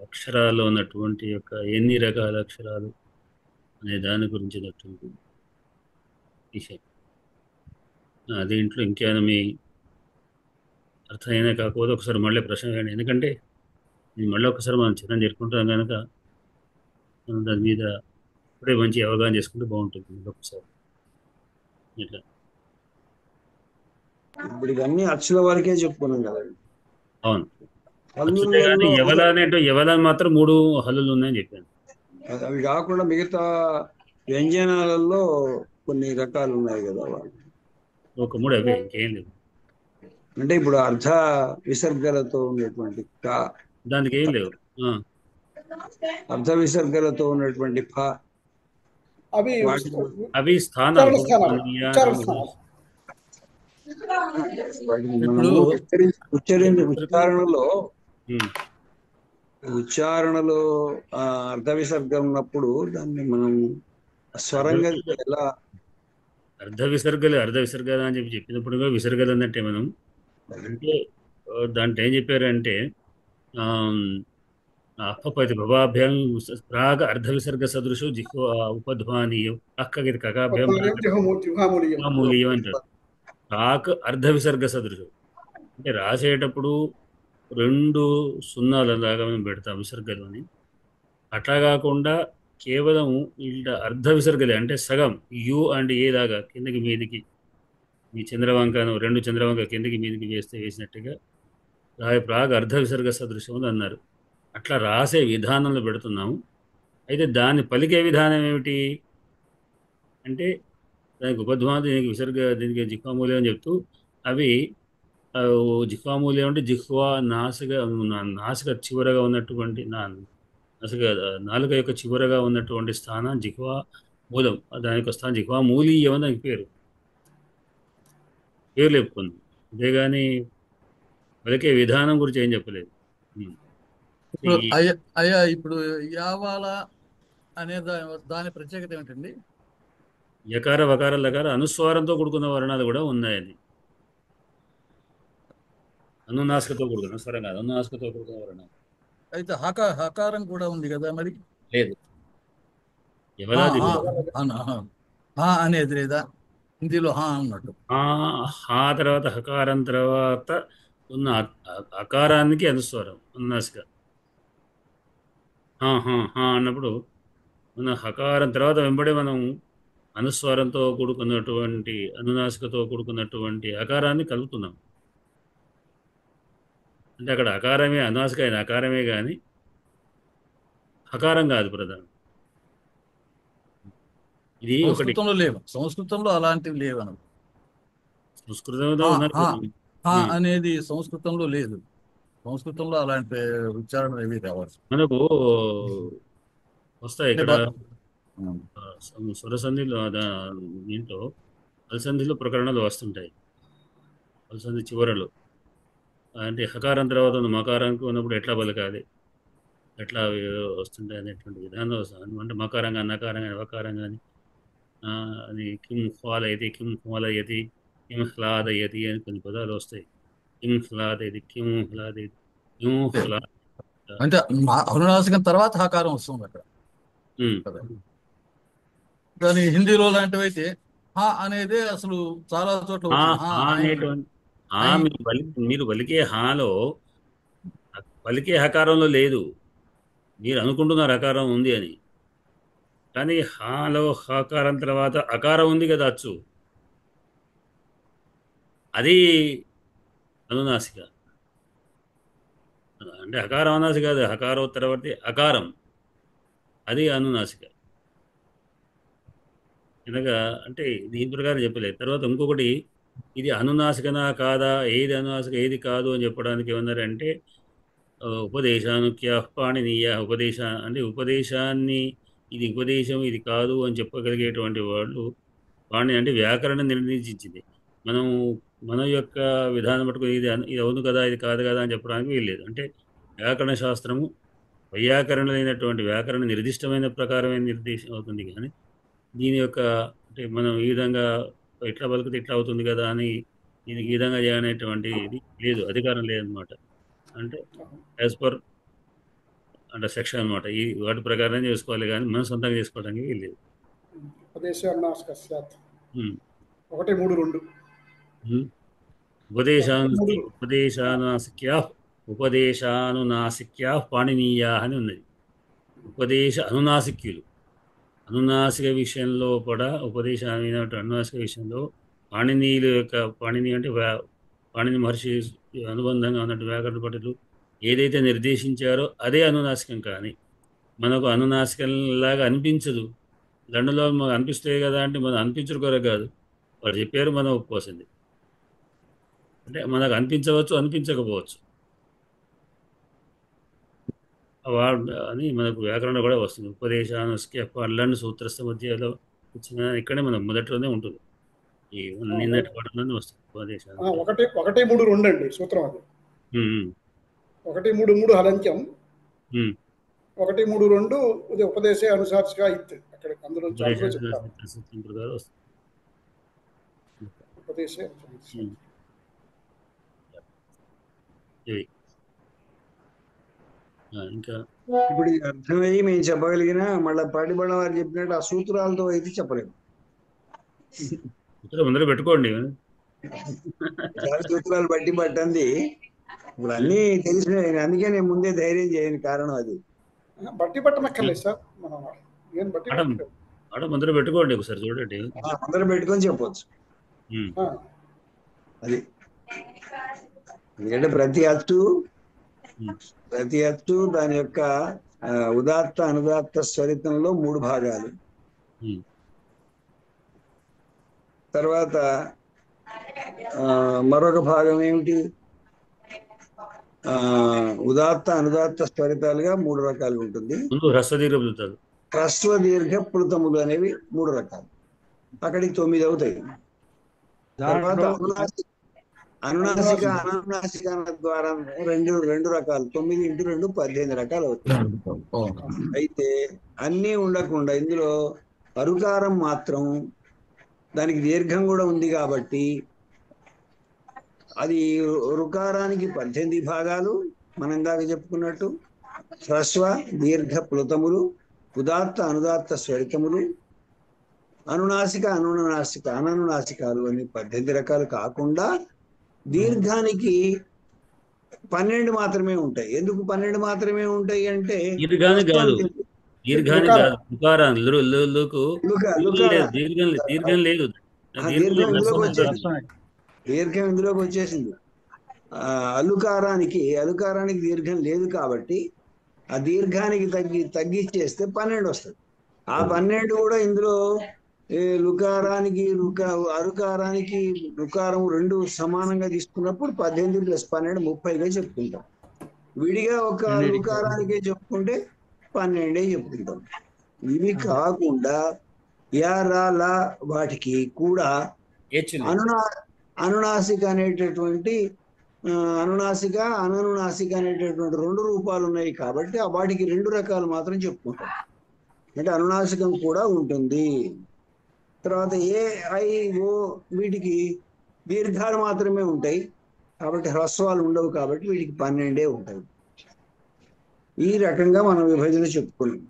అక్షరాల్లో ఉన్నటువంటి యొక్క ఎన్ని రకాల అక్షరాలు అనే దాని గురించినటువంటి విషయం. దీంట్లో ఇంకేమైనా మీ అర్థమైనా కాకపోతే ఒకసారి మళ్ళీ ప్రశ్న వేయండి. ఎందుకంటే ఇది మళ్ళీ ఒకసారి మనం చిత్రం జరుపుకుంటాం కనుక మనం దాని మీద ఇప్పుడే మంచి అవగాహన చేసుకుంటే బాగుంటుంది. మళ్ళీ ఒకసారి ఇట్లా ఇప్పుడు ఇవన్నీ అచ్చుల వరకే చెప్పుకున్నాం కదండి. అవును. కానీ యవల మాత్రం 3 హల్లులు ఉన్నాయని చెప్పాను. అవి కాకుండా మిగతా వ్యంజనాలలో కొన్ని రకాలు ఉన్నాయి కదా. ఒక 3 అవే, ఇంకేం లేదు. అంటే ఇప్పుడు అర్ధ విసర్గలతో ఉన్నటువంటి క, దానికి ఏం లేవు. అర్ధ విసర్గలతో ఉన్నటువంటి ఫ, అవి స్థానాలు. ఉచ్చారణలో ఉచ్చారణలో అర్ధ విసర్గం ఉన్నప్పుడు దాన్ని మనం స్వరంగా ఎలా అర్ధ విసర్గలు అని చెప్పినప్పుడు కూడా విసర్గలు అన్నట్టే మనం అంటే దాంట్లో ఏం చెప్పారంటే అప్పపతి భవాభ్యాం ప్రాగ్ అర్ధ విసర్గ సదృశు జిహ్వ ఉపధ్వానీయం అక్కగిరి కకాభ్యాం మూలీయం అంటాడు. ప్రాక్ అర్ధ విసర్గ సదృశు అంటే రాసేటప్పుడు 2 సున్నాలు అలాగా మనం పెడతాం విసర్గలోని. అట్లా కాకుండా కేవలం ఇలా అర్ధ విసర్గలే అంటే సగం యు అండ్ ఏ లాగా కిందకి మీదికి ఈ చంద్రవంకను 2 చంద్రవంక కిందకి మీదికి వేసినట్టుగా ప్రాగ్ అర్ధ విసర్గ సదృశం అన్నారు. అట్లా రాసే విధానంలో పెడుతున్నాము. అయితే దాన్ని పలికే విధానం ఏమిటి అంటే దానికి ఉపధ్వానం, దీనికి విసర్గ, దీనికి జిహ్వామూల్యం అని చెప్తూ అవి జిహ్వామూల్యం అంటే జిహ్వా నాసిక చివరగా ఉన్నటువంటి నాసిక నాలుక యొక్క చివరగా ఉన్నటువంటి స్థానం జిహ్వా మూలం, దానికి స్థానం జిహ్వా మూలీయం అని దానికి పేరు లేపుకుంది. అంతేగాని పలికే విధానం గురించి ఏం చెప్పలేదు. అయ్యా ఇప్పుడు యావాల అనే దాని ప్రత్యేకత ఏమిటండి? యకార వకార లకార అనుస్వారంతో కూడుకున్న వర్ణాలు కూడా ఉన్నాయని. అనునాసికతో కూడుకున్న స్వరం కాదు, అనునాసికతో కూడుకున్న వర్ణాలు. అయితే హకారం కూడా ఉంది కదా మరి? లేదు. అనేది లేదా హిందీలో హా అన్నట్టు. హా తర్వాత హకారం తర్వాత ఉన్న అకారానికి అనుస్వరం అనునాసిక. అన్నప్పుడు మన హకారం తర్వాత వెంబడి మనం అనుస్వారంతో కూడుకున్నటువంటి అనునాసికతో కూడుకున్నటువంటి అకారాన్ని కలుపుతున్నాం. అంటే అక్కడ అకారమే అనునాసిక అయిన అకారమే కానీ హకారం కాదు ప్రధానం. ఇది సంస్కృతంలో లేవు, సంస్కృతంలో అలాంటివి లేవు అన్న. సంస్కృతంలో అనేది సంస్కృతంలో లేదు. సంస్కృతంలో అలాంటి ఉచ్చారణ ఏవి రావచ్చు. మనకు వస్తాయి ఇక్కడ స్వరసంధిలో దీంట్లో అలసంధిలో ప్రకరణలు వస్తుంటాయి. అలసంధి చివరలు అంటే హకారం తర్వాత మకారానికి ఉన్నప్పుడు ఎట్లా పలకాలి, ఎట్లా వస్తుంటాయి అనేటువంటి విధానం వస్తుంది. అంటే మకారం కానీ నకారం కానీ వకారం కానీ అది కిం హ్వాలయతి, కిం హ్వాలయతి, కిం హ్లాదయతి అని కొన్ని పదాలు వస్తాయి. కిం హ్లాదయతి, కిం హ్లాదయతి, కిం హ్లా అంటే అనునాసికం తర్వాత హకారం వస్తుంది అక్కడ. కానీ హిందీలో లాంటివి అయితే హా అనేది అసలు చాలా చోట్ల మీరు పలికే హాలో పలికే హకారంలో లేదు. మీరు అనుకుంటున్నారు హకారం ఉంది అని, కానీ హాలో హకారం తర్వాత అకారం ఉంది కదా అచ్చు, అది అనునాసిక. అంటే హకారం అనునాసిక కాదు, హకారోత్తరవర్తి అకారం, అది అనునాసిక. అనగా అంటే దీని ప్రకారం చెప్పలేదు. తర్వాత ఇంకొకటి, ఇది అనునాసికనా కాదా, ఏది అనునాసిక ఏది కాదు అని చెప్పడానికి ఏమన్నారంటే ఉపదేశానుక్య పాణినీయ అంటే ఉపదేశాన్ని ఇది ఉపదేశం ఇది కాదు అని చెప్పగలిగేటువంటి వాళ్ళు పాణి అంటే వ్యాకరణం నిర్దేశించింది. మన యొక్క విధానం పట్టుకుని ఇది అవును కదా ఇది కాదు కదా అని చెప్పడానికి వీల్లేదు. అంటే వ్యాకరణ శాస్త్రము వైయాకరణమైనటువంటి వ్యాకరణ నిర్దిష్టమైన ప్రకారమే నిర్దేశం అవుతుంది. కానీ దీని యొక్క అంటే మనం ఈ విధంగా ఎట్లా పలికితే ఇట్లా అవుతుంది కదా అని దీనికి ఈ విధంగా చేయనేటువంటి ఇది లేదు, అధికారం లేదనమాట. అంటే యాజ్ పర్ అంటే సెక్షన్ అనమాట. ఈ వాటి ప్రకారం చేసుకోవాలి, కానీ మనం సొంతంగా చేసుకోవడానికి వీల్లేదు. ఉపదేశానునాసిక్యా పాణినీయా అని ఉన్నది. ఉపదేశ అనునాసిక్యులు, అనునాసిక విషయంలో కూడా ఉపదేశమైనటువంటి అనునాసిక విషయంలో పాణినీయుల యొక్క, పాణిని అంటే పాణిని మహర్షి అనుబంధంగా ఉన్నట్టు వ్యాకరణ పండితులు ఏదైతే నిర్దేశించారో అదే అనునాసికం. కానీ మనకు అనునాసికంలాగా అనిపించదు. దండలో మనకు అనిపిస్తాయి కదా అంటే మనం అనిపించరు కొరకు కాదు, వాళ్ళు చెప్పారు మనం ఒప్పుకోసింది. అంటే మనకు అనిపించవచ్చు, అనిపించకపోవచ్చు అని మనకు వ్యాకరణ కూడా వస్తుంది. ఉపదేశానుస్క్య పళ్ళను సూత్రస్థ మధ్యలో వచ్చిన ఇక్కడే మనం మొదట్లోనే ఉంటుంది. ఈ నిన్నటి పాఠంలోనే వస్తుంది ఉపదేశాలు. 1, 3, 2 అండి సూత్రం అది. 1, 3, 3 హలంత్యం ఉమ్. 1, 3, 2 ఇది ఉపదేశే అనుశాసిక ఇత్ అక్కడ అందులో చెప్తారు. ఉపదేశే అనుశాసిక. ఇంకా ఇప్పుడు ఇది అర్థమయ్యి మేము చెప్పగలిగినా మళ్ళీ పాటిబడిన వారు చెప్పినట్టు ఆ సూత్రాలతో అయితే చెప్పలేము. ముందర పెట్టుకోండి. చాలా సూత్రాలు బట్టి పట్టండి. ఇప్పుడు అన్ని తెలిసిన, అందుకే నేను ముందే ధైర్యం చేయని కారణం అది. బట్టి పట్టనక్కర్లేదు సార్, మనం ఏం బట్టి పట్టలేదు. ముందర పెట్టుకోండి, ఒకసారి చూడండి. అందరూ పెట్టుకొని చెప్పవచ్చు. అది ఎందుకంటే ప్రతి అచ్చు దాని యొక్క ఉదాత్త అనుదాత్త స్వరితంలో 3 భాగాలు. తర్వాత మరొక భాగం ఏమిటి, ఉదాత్త అనుదాత్త స్వరితాలుగా 3 రకాలు ఉంటుంది. హ్రస్వ దీర్ఘ ప్లుతములు అనేవి 3 రకాలు, అక్కడికి 9 అవుతాయి. తర్వాత అనునాసిక అననునాసిక ద్వారా 2 రకాలు, 9 × 2 18 రకాలు అవుతాయి. అయితే అన్నీ ఉండకుండా ఇందులో అరుకారం మాత్రం దానికి దీర్ఘం కూడా ఉంది కాబట్టి అది రుకారానికి 18 భాగాలు. మనం ఇందాక చెప్పుకున్నట్టు హ్రస్వ దీర్ఘ ప్లుతములు, ఉదాత్త అనుదాత్త స్వరితములు, అనునాసిక అననునాసికాలు అని 18 రకాలు కాకుండా దీర్ఘానికి 12 మాత్రమే ఉంటాయి. ఎందుకు 12 మాత్రమే ఉంటాయి అంటే దీర్ఘానికి కాదు, దీర్ఘం లేదు, దీర్ఘం ఇందులోకి వచ్చేసింది. అలుకారానికి దీర్ఘం లేదు కాబట్టి ఆ దీర్ఘానికి తగ్గించేస్తే 12 వస్తుంది. ఆ 12 కూడా ఇందులో లుకారానికి అరుకారానికి రుకారం 2 సమానంగా తీసుకున్నప్పుడు 18 + 12 30గా చెప్పుకుంటాం. విడిగా ఒక లుకారానికే చెప్పుకుంటే 12 చెప్పుకుంటాం. ఇవి కాకుండా యారాల వాటికి కూడా అనునాసిక అనేటటువంటి అనునాసిక అననునాసిక అనేటటువంటి 2 రూపాలు ఉన్నాయి కాబట్టి వాటికి 2 రకాలు మాత్రం చెప్పుకుంటాం. అంటే అనునాసికం కూడా ఉంటుంది. తర్వాత ఏ ఐ ఓ వీటికి దీర్ఘాలు మాత్రమే ఉంటాయి కాబట్టి హ్రస్వాలు ఉండవు కాబట్టి వీటికి 12 ఉంటాయి. ఈ రకంగా మనం విభజన చెప్పుకున్నాం.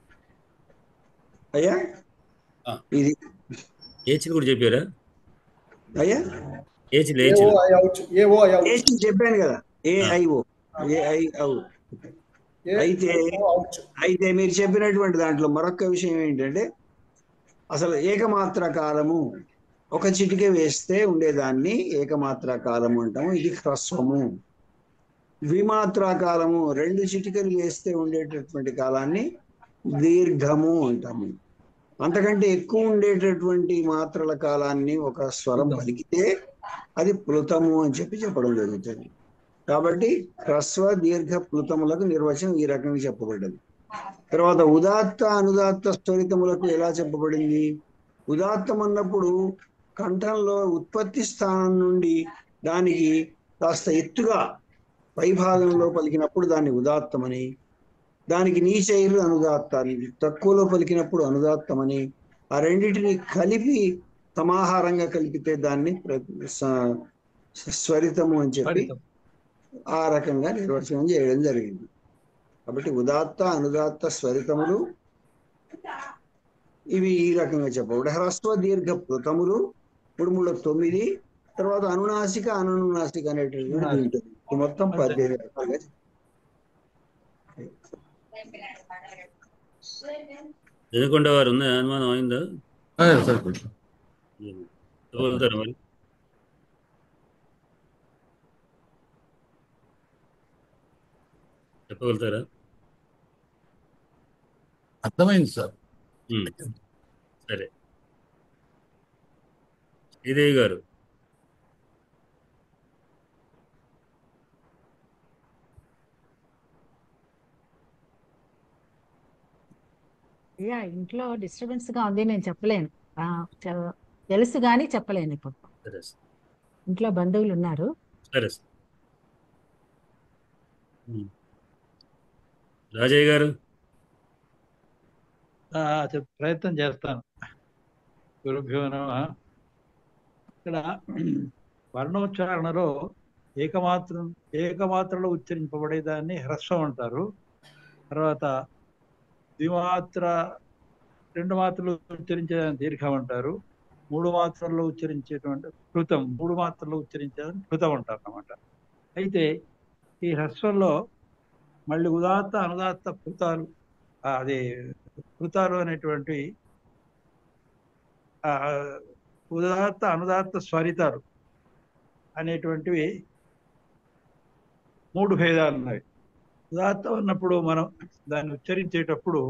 అయ్యా ఇది కూడా చెప్పారా అయ్యా? చెప్పాను కదా, ఏఐఓ. అయితే మీరు చెప్పినటువంటి దాంట్లో మరొక విషయం ఏంటంటే అసలు ఏకమాత్ర కాలము ఒక చిటిక వేస్తే ఉండేదాన్ని ఏకమాత్ర కాలము అంటాము, ఇది హ్రస్వము. ద్విమాత్రా కాలము 2 చిటికలు వేస్తే ఉండేటటువంటి కాలాన్ని దీర్ఘము అంటాము. అంతకంటే ఎక్కువ ఉండేటటువంటి మాత్రల కాలాన్ని ఒక స్వరం పలికితే అది ప్లుతము అని చెప్పడం జరుగుతుంది. కాబట్టి హ్రస్వ దీర్ఘ ప్లుతములకు నిర్వచనం ఈ రకంగా చెప్పబడ్డది. తర్వాత ఉదాత్త అనుదాత్త స్వరితములకు ఎలా చెప్పబడింది? ఉదాత్తం అన్నప్పుడు కంఠంలో ఉత్పత్తి స్థానం నుండి దానికి కాస్త ఎత్తుగా పైభాగంలో పలికినప్పుడు దాన్ని ఉదాత్తమని, దానికి నీచైరు అనుదాత్తాన్ని తక్కువలో పలికినప్పుడు అనుదాత్తమని, ఆ రెండింటిని కలిపి సమాహారంగా కలిపితే దాన్ని స్వరితము అని చెప్పి ఆ రకంగా నిర్వచనం చేయడం జరిగింది. కాబట్టి ఉదాత్త అనుదాత్త స్వరితములు ఇవి ఈ రకంగా చెప్పబడి హ్రస్వ దీర్ఘ ప్లుతములు 3 × 9, తర్వాత అనునాసిక అననునాసిక అనేటటువంటి ఉంటుంది. మొత్తం 18 రకాలుగా. జనకొండ వారు ఉన్న అనుమానం అయిందా? చదువుతారా మరి? చెప్పగలుగుతారా? అర్థమైంది సార్. సరే, శ్రీదేవి గారు. ఇంట్లో డిస్టర్బెన్స్ గా ఉంది, నేను చెప్పలేను. తెలుసు కానీ చెప్పలేను. ఇప్పుడు ఇంట్లో బంధువులు ఉన్నారు. సరే. రాజయ్య గారు. ప్రయత్నం చేస్తాను. గురుభ్యో నమః. ఇక్కడ వర్ణోచ్చారణలో ఏకమాత్రలో ఉచ్చరింపబడేదాన్ని హ్రస్వం అంటారు. తర్వాత ద్విమాత్ర 2 మాత్రలు ఉచ్చరించేదాన్ని దీర్ఘం అంటారు. 3 మాత్రల్లో ఉచ్చరించేటువంటి కృతం, 3 మాత్రల్లో ఉచ్చరించేదాన్ని కృతం అంటారు అన్నమాట. అయితే ఈ హ్రస్వంలో మళ్ళీ ఉదాత్త అనుదాత్త కృతాలు, అది కృతాలు అనేటువంటి ఉదాత్త అనుదాత్త స్వరితాలు అనేటువంటివి 3 భేదాలు ఉన్నాయి. ఉదాత్త ఉన్నప్పుడు మనం దాన్ని ఉచ్చరించేటప్పుడు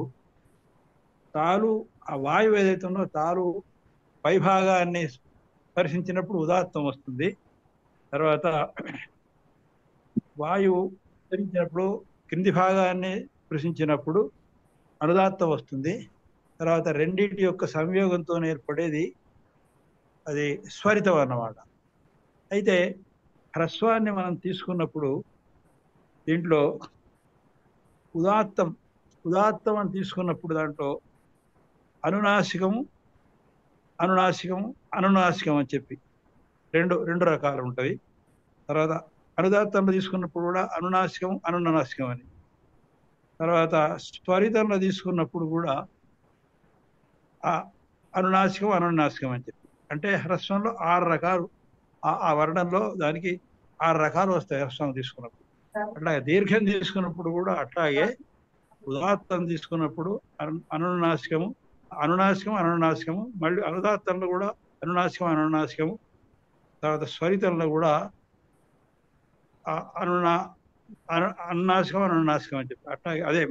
తాలు, ఆ వాయువు ఏదైతే ఉందో తాలు పైభాగాన్ని స్పర్శించినప్పుడు ఉదాత్తం వస్తుంది. తర్వాత వాయువు ఉచ్చరించినప్పుడు క్రింది భాగాన్ని స్పృశించినప్పుడు అనుదాత్తం వస్తుంది. తర్వాత రెండింటి యొక్క సంయోగంతో ఏర్పడేది అది స్వరితం అన్నమాట. అయితే హ్రస్వాన్ని మనం తీసుకున్నప్పుడు దీంట్లో ఉదాత్తం అని తీసుకున్నప్పుడు దాంట్లో అనునాసికము అని చెప్పి రెండు రకాలు ఉంటాయి. తర్వాత అనుదాత్తంలో తీసుకున్నప్పుడు కూడా అనునాసికం అనునాసికం అని, తర్వాత స్వరితంలో తీసుకున్నప్పుడు కూడా అనునాసికం అనునాసికం అని చెప్పి, అంటే హ్రస్వంలో 6 రకాలు, ఆ వర్ణంలో దానికి 6 రకాలు వస్తాయి హ్రస్వం తీసుకున్నప్పుడు. అట్లాగే దీర్ఘం తీసుకున్నప్పుడు కూడా అట్లాగే ఉదాత్తం తీసుకున్నప్పుడు అనునాసికము, మళ్ళీ అనుదాత్తంలో కూడా అనునాసికము, తర్వాత స్వరితంలో కూడా అనునాసికం అని చెప్పి అట్లాగే అదే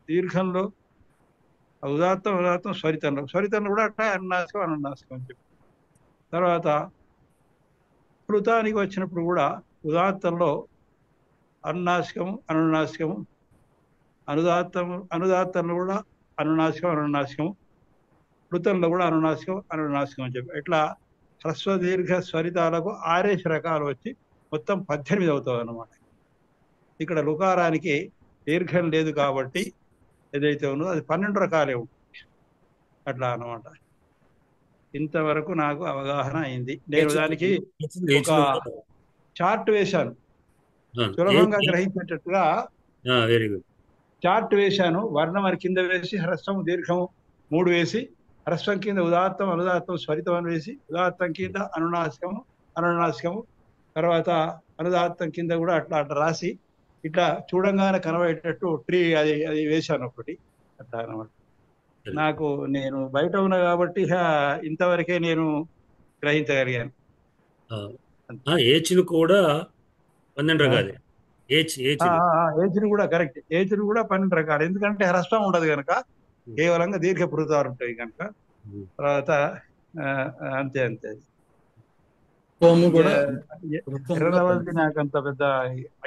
దీర్ఘంలో ఉదాత్తం స్వరితంలో కూడా అట్లా అనునాసికం అని చెప్పి. తర్వాత కృతానికి వచ్చినప్పుడు కూడా ఉదాత్తంలో అనునాసికము, అనుదాత్తంలో కూడా అనునాసికం, కృతంలో కూడా అనునాసికం అని చెప్పి ఇట్లా హ్రస్వ దీర్ఘ స్వరితాలకు 6 రకాలు వచ్చి మొత్తం 18 అవుతాయి అన్నమాట. ఇక్కడ లుకారానికి దీర్ఘం లేదు కాబట్టి ఏదైతే ఉందో అది 12 రకాలే ఉంటుంది అట్లా అన్నమాట. ఇంతవరకు నాకు అవగాహన అయింది. నేను దానికి ఒక చార్ట్ వేశాను, సులభంగా గ్రహించేటట్టుగా వెరీ గుడ్ చార్ట్ వేశాను. వర్ణం అని కింద వేసి హ్రస్వం దీర్ఘము 3 వేసి, హ్రస్వం కింద ఉదాత్తం అనుదాత్తం స్వరితం అని వేసి, ఉదాత్తం కింద అనునాసికము, తర్వాత అనుదాత్తం కింద కూడా అట్లా రాసి ఇట్లా చూడంగానే కనబడేటట్టు ట్రీ అది వేశాను ఒకటి అట్లా అనమాట. నేను బయట ఉన్నా కాబట్టి ఇంతవరకే నేను గ్రహించగలిగాను. ఏచ్లు కూడా 12 రకాలే. ఏజ్లు కూడా కరెక్ట్, ఏజ్లు కూడా 12 రకాలు. ఎందుకంటే హ్రస్వం ఉండదు కనుక, కేవలంగా దీర్ఘపురుతాలు ఉంటాయి కనుక. తర్వాత అంతే ఎర్రవల్ది నాకు అంత పెద్ద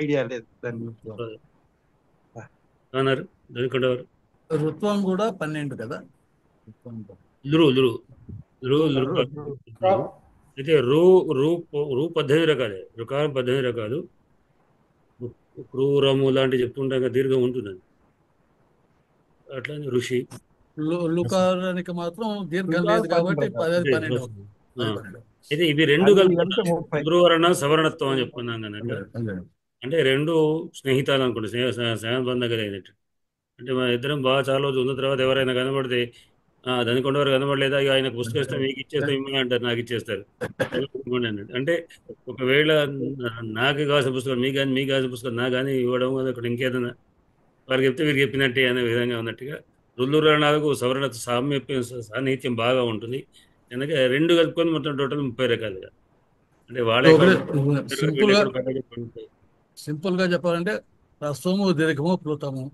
ఐడియా లేదు దాని గురించి. ఋత్వం కూడా 12 కదా. అయితే రూ 18 రకాలే, రుకారం 18 రకాలు. క్రూరము లాంటివి చెప్తుంటాం కదా, దీర్ఘం ఉంటుందండి. అట్లా ఋషి లుకారానికి మాత్రం దీర్ఘం లేదు కాబట్టి 12. అయితే ఇవి 2 కలుపుకుంటాం, గురువర్ణ సవర్ణత్వం అని చెప్పుకున్నాం కనుక. అంటే 2 స్నేహితాలు అనుకోండి, స్నేహబంధంగా అయినట్టు. అంటే మన ఇద్దరం బాగా చాలా రోజు ఉన్న తర్వాత ఎవరైనా కనబడితే దానికి కొండవారు కనబడలేదా, ఆయన పుస్తకం ఇస్తే మీకు ఇచ్చేస్తాం, ఇమ్మని అంటారు, నాకు ఇచ్చేస్తారు అన్నట్టు. అంటే ఒకవేళ నాకు కావాల్సిన పుస్తకం మీకు కావాల్సిన పుస్తకం నాకు కానీ ఇవ్వడం, అక్కడ ఇంకేదైనా వారికి చెప్తే వీరికి చెప్పినట్టే అనే విధంగా ఉన్నట్టుగా రుల్లురణాలకు సవర్ణ సాన్నిహిత్యం బాగా ఉంటుంది. కనుక 2 కలుపుకొని మొత్తం టోటల్ 30 రకాలుగా. అంటే వాళ్ళే సింపుల్ గా చెప్పాలంటే హ్రస్వము దీర్ఘము ప్లుతము,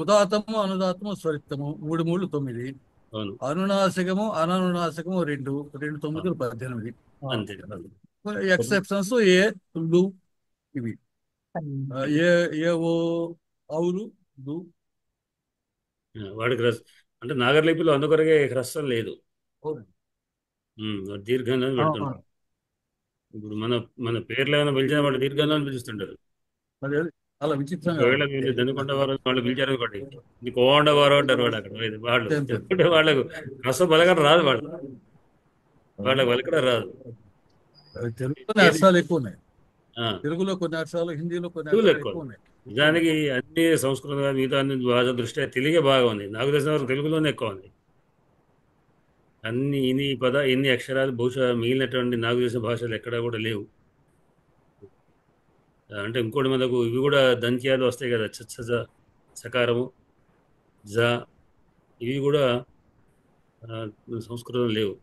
ఉదాత్తము అనుదాత్తము స్వరితము 3 3 9, అనునాసికము అననునాసికము 2 2 9 18. ఎక్సెప్షన్స్ ఇవి అవులు వాడికి అంటే నాగర్లిపిలో అందుకొరకే హ్రస్వం లేదు, దీర్ఘంగా పెడుతుంటారు. ఇప్పుడు మన పేర్లు ఏమైనా పిలిచినా వాడు దీర్ఘంగా పిలుస్తుంటారు. అలా విచిత్రంగా ఒకవేళ మీరు దనుకొండవారు వాళ్ళు పిలిచారు అనుకోండి, ఇది కోండవారు అంటారు వాళ్ళు అక్కడ వాళ్ళు ఎందుకంటే వాళ్ళకు రసం బలగడం రాదు, వాళ్ళకి పలకడం రాదు. తెలుగులోనే అర్థాలు ఎక్కువ ఉన్నాయి, తెలుగులో కొన్ని అర్థాలు, హిందీలో కొన్ని అర్థాలు ఎక్కువ ఉన్నాయి. నిజానికి అన్ని సంస్కృతంగా మిగతా అన్ని భాష దృష్ట్యా తెలుగే బాగా ఉంది. నాకు తెలిసిన వరకు తెలుగులోనే ఎక్కువ ఉంది. ఇన్ని అక్షరాలు బహుశా మిగిలినటువంటి నాకు తెలిసిన భాషలు ఎక్కడా కూడా లేవు. అంటే ఇంకోటి మనకు ఇవి కూడా దంత్యాలు వస్తాయి కదా, చచ్చ సకారము జ, ఇవి కూడా సంస్కృతం లేవు.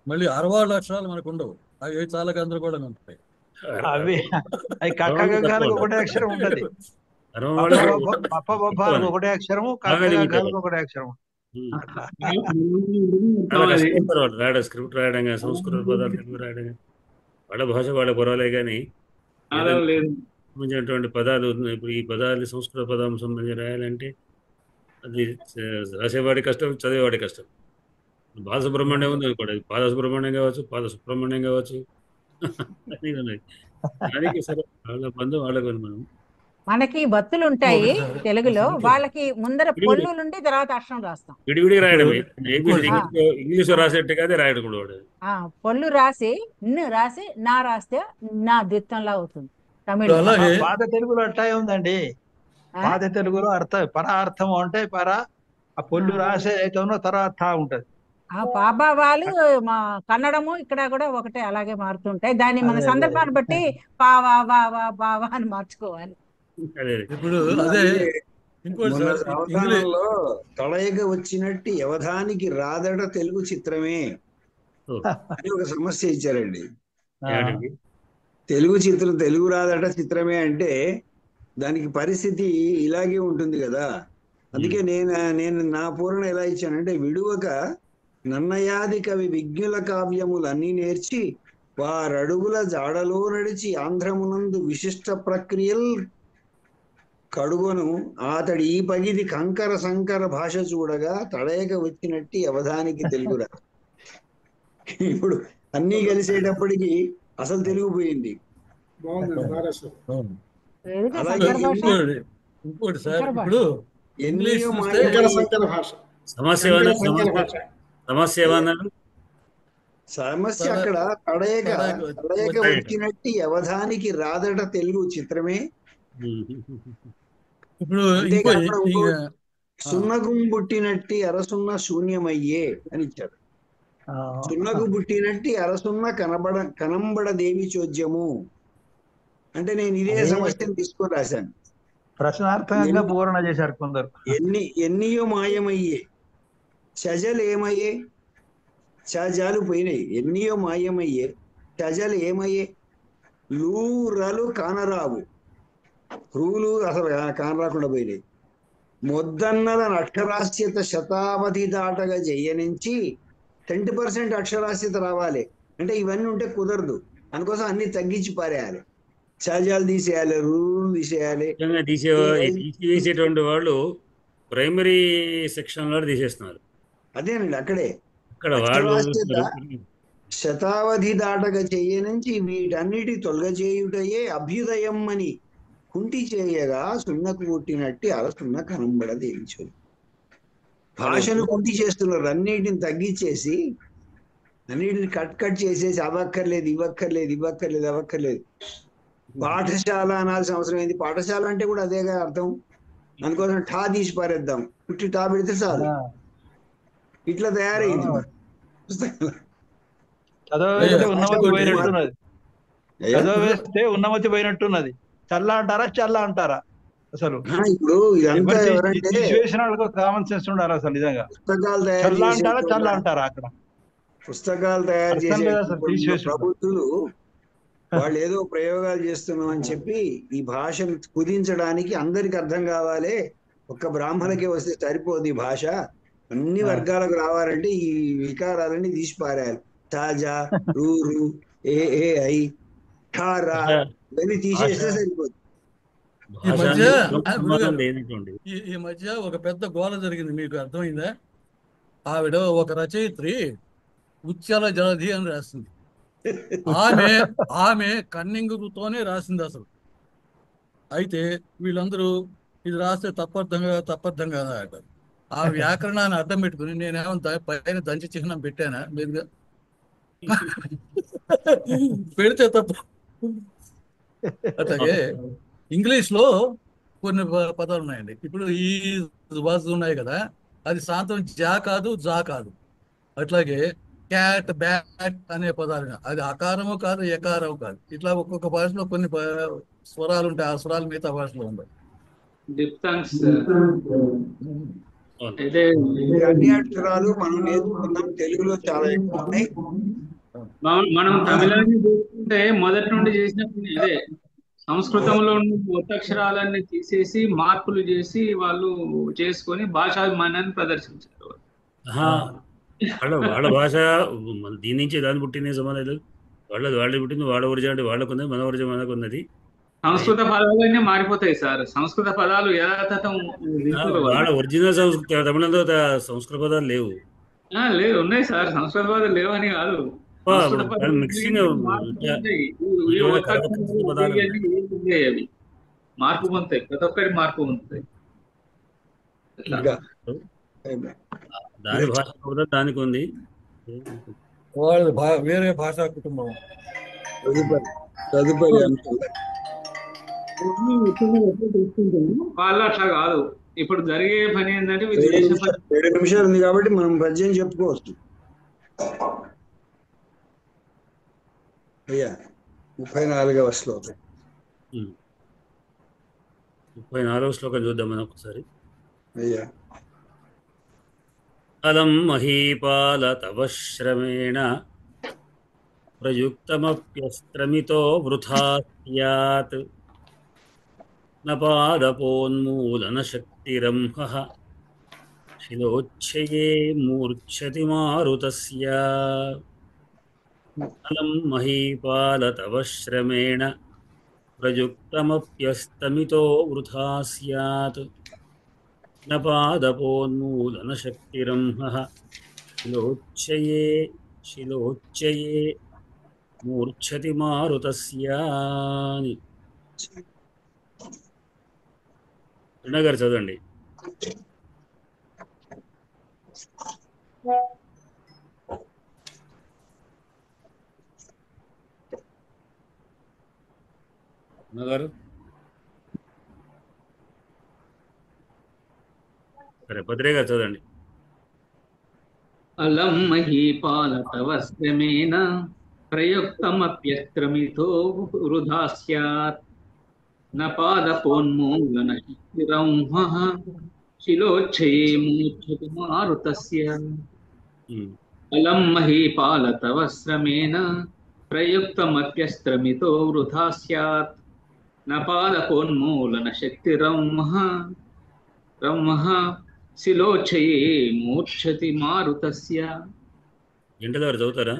మళ్ళీ 66 అక్షరాలు మనకు ఉండవు, అవి చాలా గందరగోళంగా ఉంటాయి. అవి కక్కగాలకు ఒకటే అక్షరం ఉంటది, ఒకటే అక్షరము, కక్కగాలకు ఒకటే అక్షరము. రాయడం స్క్రిప్ట్ రాయడం కానీ, సంస్కృత పదాలు తెలుగు రాయడం కానీ, వాళ్ళ భాష వాళ్ళ పొరవలే కానీ సంబంధించినటువంటి పదాలు ఇప్పుడు ఈ పదాలు సంస్కృత పదం సంబంధించి రాయాలంటే అది రాసేవాడి కష్టం, చదివేవాడి కష్టం. బాలసుబ్రహ్మణ్యం ఉంది అనుకోండి, బాలసుబ్రహ్మణ్యం కావచ్చు, పాదసుబ్రహ్మణ్యం కావచ్చు, దానికి సరే వాళ్ళ బంధం వాళ్ళకు మనం. మనకి బత్తులు ఉంటాయి తెలుగులో, వాళ్ళకి ముందర పొల్లులుండి తర్వాత అక్షరం రాస్తాం. విడివిడి రాయడం, ఇంగ్లీష్ రాసేట్టు కాదే రాయడం కూడా. పొల్లు రాసి రాసి నా రాస్తే నా ద్విత్వంలా అవుతుంది తమిళ. పాత తెలుగులో అట్లా ఉందండి, పాత తెలుగులో పరార్థం అంటే ఆ పొల్లు రాసే ఏదో తర్వాత ఉంటది. పాబావాలు మా కన్నడము ఇక్కడ కూడా ఒకటే అలాగే మారుతుంటాయి. దాన్ని మన సందర్భాన్ని బట్టి పావా వావా బావా అని మార్చుకోవాలి. ఇప్పుడు అదే అవధానంలో తళయగ వచ్చినట్టు వ్యవధానికి రాదట తెలుగు చిత్రమే అని ఒక సమస్య ఇచ్చారండి. తెలుగు రాదట చిత్రమే అంటే దానికి పరిస్థితి ఇలాగే ఉంటుంది కదా. అందుకే నేను నా పూరణ ఎలా ఇచ్చానంటే, విడువక నన్నయాది కవి విజ్ఞుల కావ్యములన్నీ నేర్చి వారడుగుల జాడలో నడిచి ఆంధ్రమునందు విశిష్ట ప్రక్రియల్ కడుగొను అతడి ఈ పగిది కంకర సంకర భాష చూడగా తడయక వచ్చినట్టు అవధానికి తెలుగురా. ఇప్పుడు అన్నీ కలిసేటప్పటికి అసలు తెలుగు పోయింది. ఇంకోటి సార్, ఇప్పుడు సమస్య అక్కడ తడయక వచ్చినట్టు అవధానికి రాదట తెలుగు చిత్రమే. ఇప్పుడు సున్నగు పుట్టినట్టి అరసున్న శూన్యమయ్యే అని ఇచ్చారు. సున్నగు పుట్టినట్టి అరసున్న కనంబడదేవి చోద్యము అంటే నేను ఇదే సమస్యను తీసుకొని రాశాను. ప్రశ్నార్థకంగా పూరణ చేశారు కొందరు. ఎన్నియో మాయమయ్యే, చజలు ఏమయ్యే, చజాలు పోయినాయి, ఎన్నియో మాయమయ్యే చజలు ఏమయ్యే, లూరలు కానరావు, రూలు అసలు కానరాకుండా పోయినాయి. మొద్దన్నల అక్షరాస్యత శతావధి దాటగా జయనించి 20% అక్షరాస్యత రావాలి అంటే ఇవన్నీ ఉంటే కుదరదు. అందుకోసం అన్ని తగ్గించి పారేయాలి, సహజాలు తీసేయాలి, రూల్ తీసేయాలి. తీసేటువంటి వాళ్ళు ప్రైమరీ సెక్షన్ లో తీసేస్తున్నారు. అదేనండి అక్కడే శతావధి దాటగా చెయ్యనుంచి వీటన్నిటి తొలగ చేయుటయే అభ్యుదయం అని కుంటి చేయగా సున్నకు పుట్టినట్టు అరసున్న కనంబడదేవించు. భాషను కుంటి చేస్తున్నారు, అన్నిటిని తగ్గించేసి అన్నిటిని కట్ చేసేసి అవక్కర్లేదు ఇవ్వక్కర్లేదు. పాఠశాల అనాల్సిన అవసరం ఏంది? పాఠశాల అంటే కూడా అదేగా అర్థం. అందుకోసం ఠా తీసి పారేద్దాం, పుట్టి టా పెడితే చాలు. ఇట్లా తయారైంది చదివేస్తే ఉన్నమతి పోయినట్టున్నది. చల్ల అంటారా అసలు? ఇప్పుడు ఇదంతా ఎవరంటే కామన్ సెన్స్ ఉండాలి అసలు నిజంగా. చల్ల అంటారా అక్కడ? పుస్తకాలు తయారు చేసే ప్రభుత్వులు వాళ్ళు ఏదో ప్రయోగాలు చేస్తున్నాం అని చెప్పి ఈ భాషను కుదించడానికి అందరికి అర్థం కావాలి, ఒక్క బ్రాహ్మణకే వస్తే సరిపోదు ఈ భాష, అన్ని వర్గాలకు రావాలంటే ఈ వికారాలన్నీ తీసి పారాలి. తాజా, రూరు, ఏ ఐ, ఠారా ఇవన్నీ తీసేస్తే సరిపోదు. ఈ మధ్య ఒక పెద్ద గోల జరిగింది, మీకు అర్థమైందా? ఆవిడ ఒక రచయిత్రి ఉచ్చల జలధి అని రాసింది. ఆమె కన్నింగుతోనే రాసింది. అసలు అయితే వీళ్ళందరూ ఇది రాస్తే తప్పర్థం కదా అంటారు. ఆ వ్యాకరణాన్ని అర్థం పెట్టుకుని నేనేమో పైన దంచి చిహ్నం పెట్టానా మీరుగా పెడితే తప్పు. అట్లాగే ఇంగ్లీష్ లో కొన్ని పదాలు ఉన్నాయండి. ఇప్పుడు ఈ వాజ్ ఉన్నాయి కదా, అది సాంతం జా కాదు జా కాదు. అట్లాగే క్యాట్ బ్యాట్ అనే పదాలు, అది అకారము కాదు ఎకారము కాదు. ఇట్లా ఒక్కొక్క భాషలో కొన్ని స్వరాలు ఉంటాయి. ఆ స్వరాలు మిగతా భాషలో ఉంటాయి. డిప్థాంగ్స్ అయితే ఈ అన్ని అక్షరాలు మనం నేర్చుకున్నాం, తెలుగులో చాలా ఎక్కువ ఉన్నాయి. మనం తమిళాన్ని చూసుకుంటే మొదటి నుండి చేసినప్పుడు ఇదే సంస్కృతంలో ఉన్న ఒత్తక్షరాలన్నీ తీసేసి మార్పులు చేసి వాళ్ళు చేసుకొని భాషాభిమానాన్ని ప్రదర్శించారు. వాళ్ళ భాష దీని నుంచి దాన్ని పుట్టిన సంబంధం లేదు. వాళ్ళది పుట్టింది, వాళ్ళ ఒరిజినాలిటీ వాళ్ళకున్నది, మన ఒరిజిన్ మనకు ఉన్నది. సంస్కృత పదాలన్నీ మారిపోతాయి సార్. సంస్కృత పదాలు యథాతథం వాళ్ళ ఒరిజినల్ సంస్కృత తమిళంలో సంస్కృత పదాలు లేవు. లేదు, ఉన్నాయి సార్. సంస్కృత పదాలు లేవని కాదు, మిక్సింగ్ అవి మార్పు పొందుతాయి. ప్రతి ఒక్కటి మార్పు పొందుతాయి. దాని భాష కూడా దానికి ఉంది. వాళ్ళు వేరే భాషా కుటుంబం. తదుపరి వాళ్ళు అట్లా కాదు. ఇప్పుడు జరిగే పని ఏంటంటే 7 నిమిషాలు ఉంది కాబట్టి మనం పద్యం చెప్పుకోవచ్చు. అయ్యా 34వ శ్లోకం. 34వ శ్లోకం చూద్దాం మనం ఒకసారి. అయ్యా అలం మహీపాల తవ శ్రమేణ ప్రయుక్తమప్యస్త్రమితో వృథా స్యాత్ న పాదపోన్మూలన శక్తిరంహః శిలోచ్ఛయే మూర్ఛతి మారుతస్య. అలం మహీపాల తవ శ్రమేణ ప్రయుక్తమప్యస్తమితో వృథా స్యాత్ న పాదపోన్మూలన శక్తిరంహః శిలోచ్ఛయే మూర్ఛతి మారుతస్య. గారు చదవండి. గారు సరే, భద్రే గారు చదవండి. అలం మహీపాల తవ శ్రమేణ ప్రయుక్తమప్యస్త్రమితో వృథా స్యాత్ న పాదపోన్మూలన శక్తిరంహః శిలోచ్ఛయే మూర్ఛతి మారుతస్య. అలం మహీపాల తవ శ్రమేణ ప్రయుక్తమప్యస్త్రమితో వృథా స్యాత్ న పాదపోన్మూలన శక్తిరంహః శిలోచ్ఛయే మూర్ఛతి మారుతస్య. గంటల వారు చదువుతారా?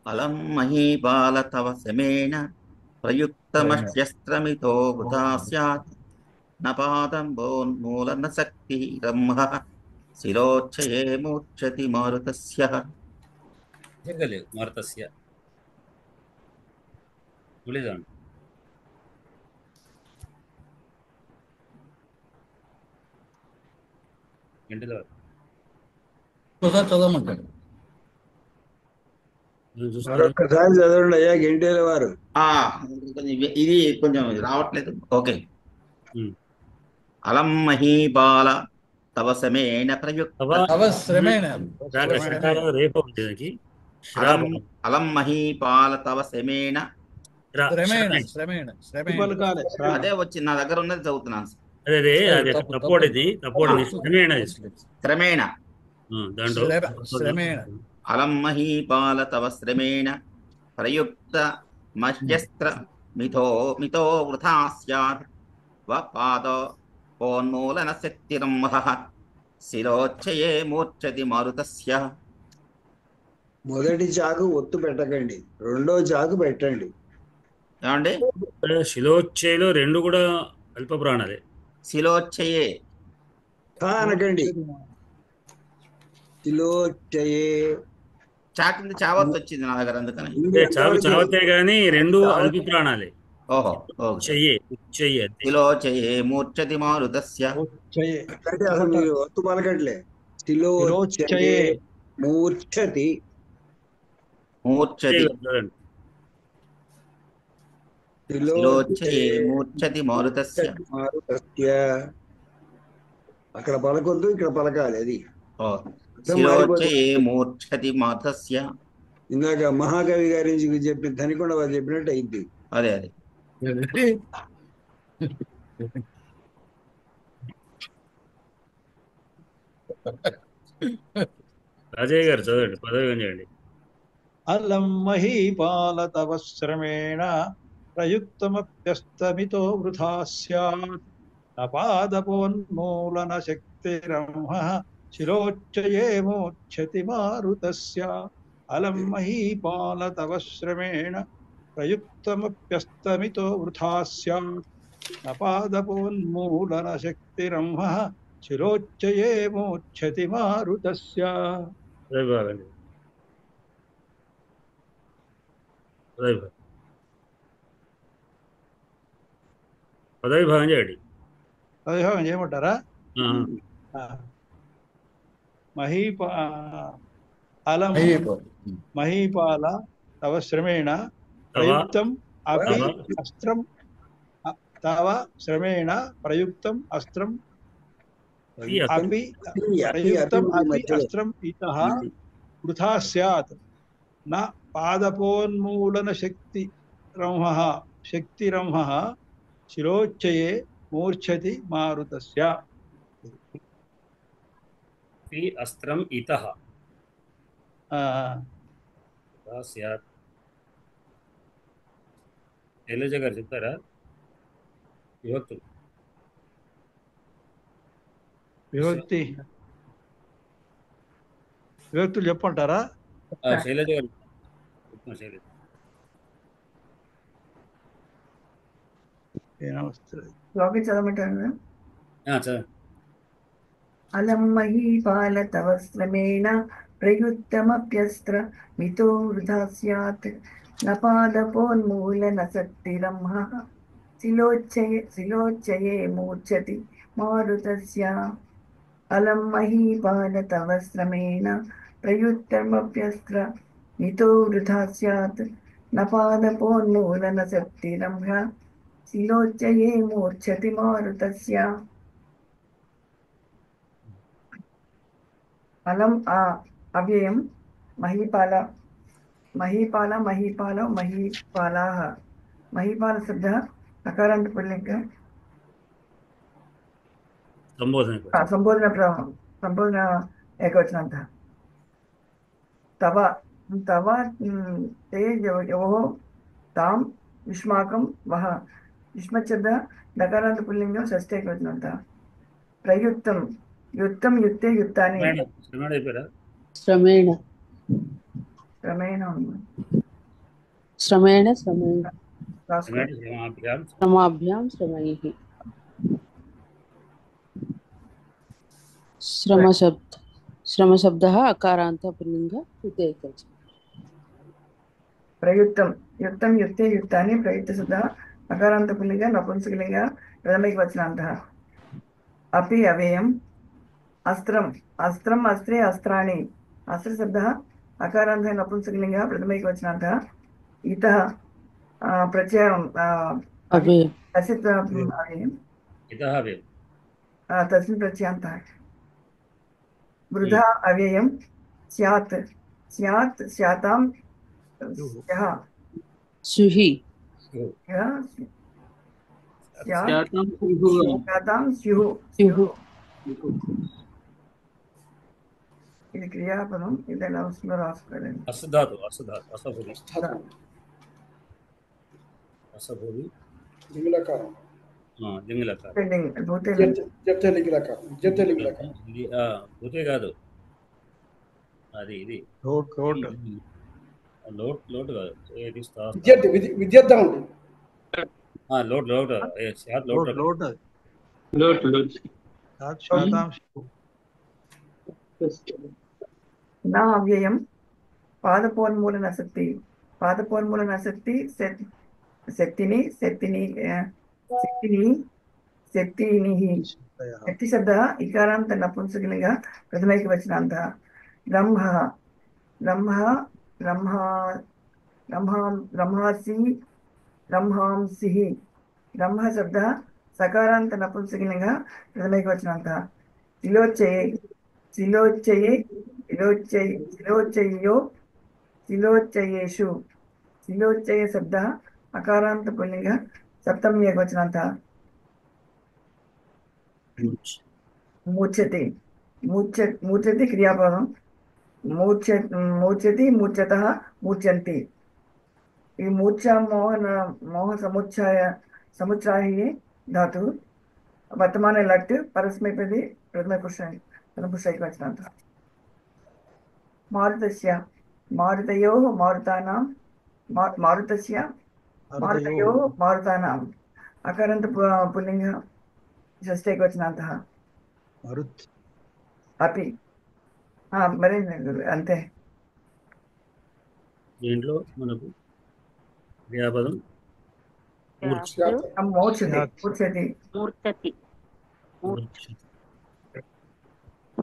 అలం మహీపాల తవ శమేన ప్రయుక్తమస్యస్త్రమితో వృథా స్యాత్ న పాదంబోన్మూలన శక్తిరంహః శిలోచ్ఛయే మూర్ఛతి మారుతస్య. మారుతస్య చదవమంటాడు. మరొక్కసారి చదవండి అయ్యా గంటేల వారు. ఇది కొంచెం రావట్లేదు. ఓకే. అలం మహీపాల తవ శ్రమేణ అలం మహీపాల తవ శ్రమేణ అదే వచ్చి నా దగ్గర ఉన్నది చదువుతున్నాను. శ్రమేణ అలం మహీపాల తవ శ్రమేణ ప్రయుక్త మధ్యస్త్ర మితో వృథా స్యాత్ పాదోన్మూలన శక్తిరంహః శిలోచ్ఛయే మూర్ఛతి మారుతస్య. మొదటి చాకు ఒత్తు పెట్టకండి, రెండో చాకు పెట్టండి. ఏమండి? శిలోచ్ఛయలో రెండు కూడా అల్ప ప్రాణాలే. శిలోచ్ఛయే అనకండి. శిలోచ్ఛయే చాకింది చావత్ వచ్చింది నా దగ్గర అందుకని. చావు చావతే గాని రెండు అల్పి ప్రాణాలే. ఓహో ఉచ్చయే ఉచ్చయే శిలోచయే మూర్ఛతి మారుతస్య. అంటే అసలు మీరు ఒత్తు పలకట్లే. శిలోచయే మూర్ఛతి మూర్ఛతి శిలోచయే మూర్ఛతి మారుతస్య. అక్కడ పలకొద్దు, ఇక్కడ పలకాలి. అది శిలోచయే మూర్ఛతి మారుతస్య. ఇందాక మహాకవి గారి చెప్పిన ధనికొండ వారు చెప్పినట్టు అయింది. అదే అదే రాజయ్య గారు చదవండి, పదవి చేయండి. అలం మహీపాల తవ శ్రమేణ ప్రయుక్తమప్యస్తమితో వృథా స్యాత్. అపాదపోన్మూలన శక్తిరమ్హ శిలోచ్చయే మోక్షతి మారుతస్య. అలం మహీపాల తవ శ్రమేణ ప్రయుక్తమప్యస్తమితో వృథా స్యాత్. అపాదపోన్మూలన శక్తిరమ్హ శిలోచ్చయే మోక్షతి మారుతస్య. పదవి భాగం చేయండి. పదవి భాగం చేయమంటారా? అలం మహీపాల తవ శ్రమేణ ప్రయుక్తం అపి అస్త్రం తవ శ్రమేణ ప్రయుక్తం అస్త్రం అపి ప్రయుక్తం అపి అస్త్రం ఇతః వృథా స్యాత్. న పాదపోన్మూలన శక్తిరంహః శిలోచ్చయే మూర్ఛతి మారుతస్య. అస్త్రం ఇతః స్యాత్. శైలజ గారు చెప్తారా? విభక్తులు చెప్పంటారా? శైలజ గారు చదవమంటారు. అలం మహీపాల తవ శ్రమేణ ప్రయుక్తమప్యస్త్ర మితో వృథా స్యాత్. నపాదపోన్మూలన శక్తిరమ్హ శిలోచ్చయే మూర్ఛతి మారుతస్య. అలం మహీపాల తవ శ్రమేణ ప్రయుక్తమప్యస్త్ర మితో వృథా స్యాత్. నపాదపోన్మూలన శక్తిరమ్హ శిలోచ్చయే మూర్ఛతి మారుతస్య. అలం అవ్యయం మహీపాల మహీపాలాः. మహీపాల శబ్దः అకారాంత పుల్లింగ సంబోధన ఏకవచనాంతः. తవ తవ ते योः तां युष्माकं वः. युष्मत् शब्दः दकारांत पुल्लिंगं षष्ठे एकवचनान्तः. प्रयुक्तं युक्तं युक्ते युक्तानि. శ్రమేణ శ్రమేణ శ్రమాభ్యాం శ్రమైః. శ్రమశబ్దः అకారాంత పుల్లింగ ఏకవచనం. ప్రయుక్తం యుక్తం యుక్తే యుక్తాని. ప్రయుక్త శబ్దः అకారాంత పుల్లింగ నపుంసకలింగ ప్రథమైకవచనాन्तः. अपि अव्ययम् अस्त्रम् अस्त्रम् अस्त्रे अस्त्राणि. अस्त्र शब्दः अकारान्तः नपुंसकलिङ्गः प्रथमैकवचनान्तः. इतः प्रत्ययं तस्मिन् प्रत्ययान्तः. वृथा अव्ययं स्यात् स्यात् स्यातां स्याः स्युः. ఇది క్రియాపదం. ఇది ఎలా వస్తుందో రాసుకోండి. అసధాతు భూతే కాదు, అది ఇది లోటు కాదు. విద్యార్థం నా అవ్యయం పాదపోన్మూలన శక్తి పాదపోన్మూలన శక్తి శక్తిని శక్తిని శక్తిని శక్తిని శక్తి శబ్ద ఇకారాంత నపుంసకలింగ ప్రథమైకి వచనాంత బ్రహ్మ బ్రహ్మ బ్రహ్మ బ్రహ్మాసి బ్రహ్మాంసి బ్రహ్మ శబ్ద సకారాంత నపుంసకలింగ ప్రథమైకి వచనాంత శిలోచ్చయే శిలోచ్చయే శిలోచ్చయో శిలోచ్చయేషు శిలోచ్చయ శబ్ద అకారాంత పుల్లింగ సప్తమి ఏకవచనాంత మూర్ఛతి మూర్ఛతి క్రియాపదం మూర్ఛతి మూర్ఛత మూర్ఛంతి ఈ మూర్ఛ మోహ సముచ్ఛాయే ధాతు వర్తమాన లట్ పరస్మైపది ప్రథమ పురుష ఏకవచనాంత మారుతస్య మారుతయో మారుతానాం మారుతస్య మారుతయో మారుతానాం అకారంత పుల్లింగ షష్ఠేకవచనాంతః మరుత్ అపి మరి అంతే. దీంట్లో మనకు క్రియాపదం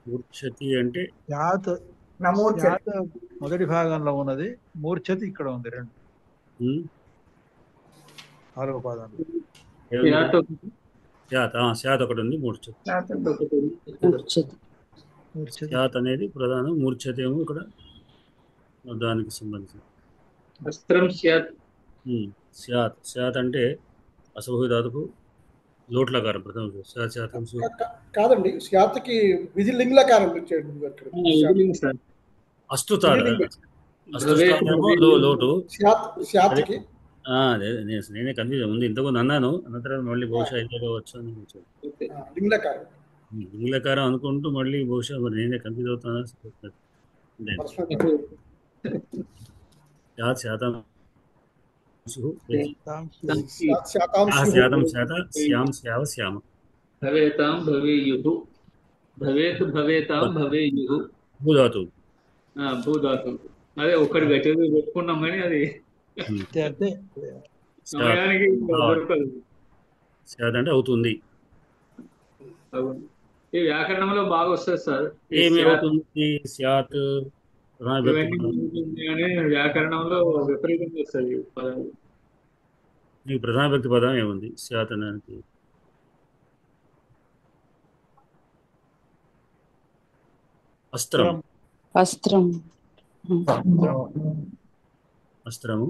మూర్ఛతి అంటే మొదటి భాగంలో ఉన్నది, మూర్ఛతి ఇక్కడ ఉంది. రెండు నాలుగో పాదంలో శాత్ ఒకటి ఉంది, శాత్ అనేది ప్రధానం, మూర్ఛతి ఏమో ఇక్కడ దానికి సంబంధించి. శాత్ అంటే అసభు ధాతుకు లోట్లకారం ప్రథమ శాతం కాదండి, శాతకి విధి లింగ్లకారం లోటు శాతకి నేనే కన్ఫ్యూజ్ ఉంది. ఇంతకుముందు అన్నాను, అనంతరం మళ్ళీ బహుశా ఇంట్లో వచ్చాను. లింగ్లకారం అనుకుంటూ మళ్ళీ బహుశా మరి నేనే కన్ఫ్యూజ్ అవుతాను. శాతం శాతం శాత శ్యాం శ్యావ శ్యామ భవేతాం భవేయుః భవేత్ భవేతాం భవేయుః భూధాతు భూధాతు. అదే ఒక్కటి గట్టిగా పెట్టుకున్నాం కానీ అది సమయానికి దొరకదు. శాత్ అంటే అవుతుంది. ఈ వ్యాకరణంలో బాగా వస్తుంది సార్. ఏమి అవుతుంది శాత్ వ్యాకరణంలో విపరీతంగా వస్తుంది పదాలు. ఈ ప్రధాన వ్యక్తి పదం ఏముంది శాత్ అనడానికి? అస్త్రం అస్త్రము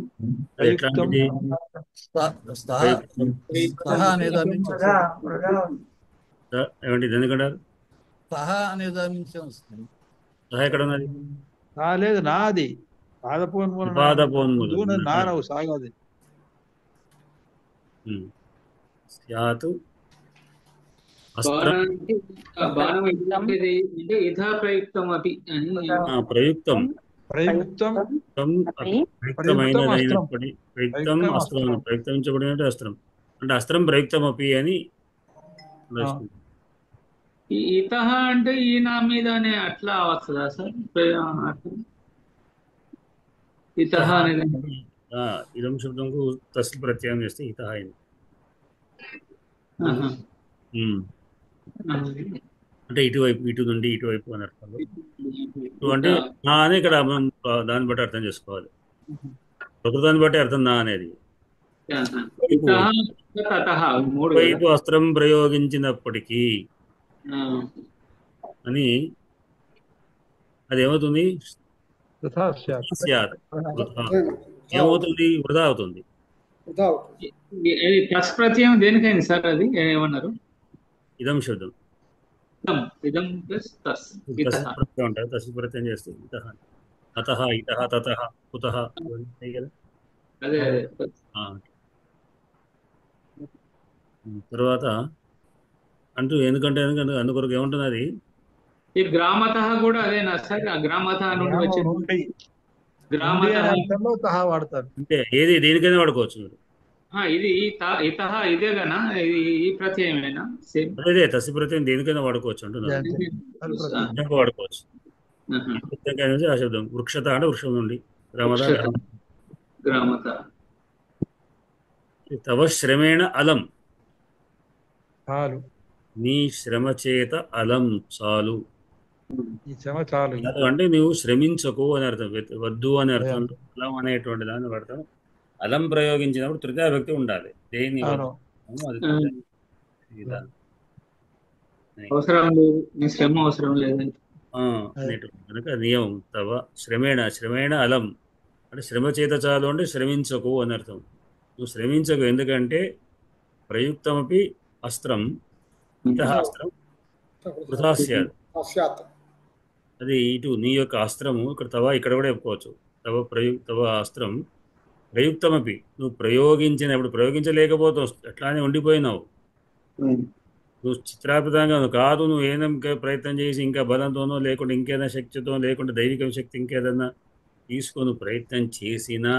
ఎట్లాంటిది? ఏమంటే ఎందుకంటారు? సహా అనే దాని నుంచి వస్తుంది. సహా ఎక్కడ ఉన్నది? లేదు, నాది పాదపోన్మూలం నానవు సాగది. శాతు ప్రయుక్తం ప్రయుక్తం అస్త్రం ప్రయుక్తమించబడినట్టు అస్త్రం అంటే అస్త్రం ప్రయుక్తం అపి అని. ఇతహ అంటే ఈయన మీదనే అట్లా వస్తుందా సార్? ఇతహ అనేది ఇదం శబ్దంకు తస్సు ప్రత్యయం చేస్తే ఇతహ అయింది. అంటే ఇటువైపు, ఇటు నుండి ఇటువైపు అని అర్థం. ఇటు అంటే నా అని ఇక్కడ దాన్ని బట్టి అర్థం చేసుకోవాలి. ప్రకృతాన్ని బట్టి అర్థం నా అనేది. వైపు అస్త్రం ప్రయోగించినప్పటికీ అని అదేమవుతుంది? ఏమవుతుంది? వృధా అవుతుంది. ప్లస్ ప్రత్యయం దేనికైంది సార్? అది ఏమన్నారు? ఇదం శబ్దం ఇదం ప్లస్ తస్ ఉంటుంది. తస్సు ప్రత్యయం చేస్తే ఇతః అతః ఇతః తతః కుతః కదా. తర్వాత అంటూ ఎందుకంటే అందుకొరకు ఏముంటుంది అది? ఈ గ్రామత కూడా అదేనా సార్? గ్రామత నుండి వచ్చింది. వాడతారు అంటే ఏది దేనికైనా వాడుకోవచ్చు మీరు. ఇది ఇతహ ఇదే గనా? ఈ ప్రత్యయమేనా? సేమ్ అదే తస్సు ప్రత్యయం దేనికైనా వాడుకోవచ్చు అంటున్నారు. వాడుకోవచ్చు. ఆహా. ప్రత్యేక నుంచి ఆ శబ్దం. వృక్షత అంటే వృక్షం నుండి, గ్రామత వృక్షత గ్రామం. గ్రామత. తవ శ్రమేణ అలం, చాలు, నీ శ్రమ చేత అలం చాలు. ఈ శ్రమ చాలు. చాలు అంటే నువ్వు శ్రమించకు అని అర్థం, వద్దు అని అర్థం. అలం అనేటువంటి దాన్ని పడతాం. అలం ప్రయోగించినప్పుడు తృతీయ వ్యక్తి ఉండాలి. దేని అవును. అది తృతీయ విధానం. అవసరం లేదు, నీ శ్రమ అవసరం లేదు. అనేటువంటి కనుక నియమం. తవ శ్రమేణ, శ్రమేణ అలం అంటే శ్రమ చేత చాలు అంటే శ్రమించకు అని అర్థం. నువ్వు శ్రమించకు, ఎందుకంటే ప్రయుక్తమపి అస్త్రం ఇతః అస్త్రం వృథా స్యాత్. అది ఇటు నీ యొక్క అస్త్రము, ఇక్కడ తవ ఇక్కడ కూడా చెప్పుకోవచ్చు. తవ అస్త్రం ప్రయుక్తమపి, నువ్వు ప్రయోగించినప్పుడు ప్రయోగించలేకపోతావు, ఎట్లానే ఉండిపోయినావు. నువ్వు చిత్రాపితంగా కాదు, నువ్వు ఏదైనా ప్రయత్నం చేసి ఇంకా బలంతోనో లేకుంటే ఇంకేదైనా శక్తితో లేకుంటే దైవిక శక్తి ఇంకేదన్నా తీసుకొని ప్రయత్నం చేసినా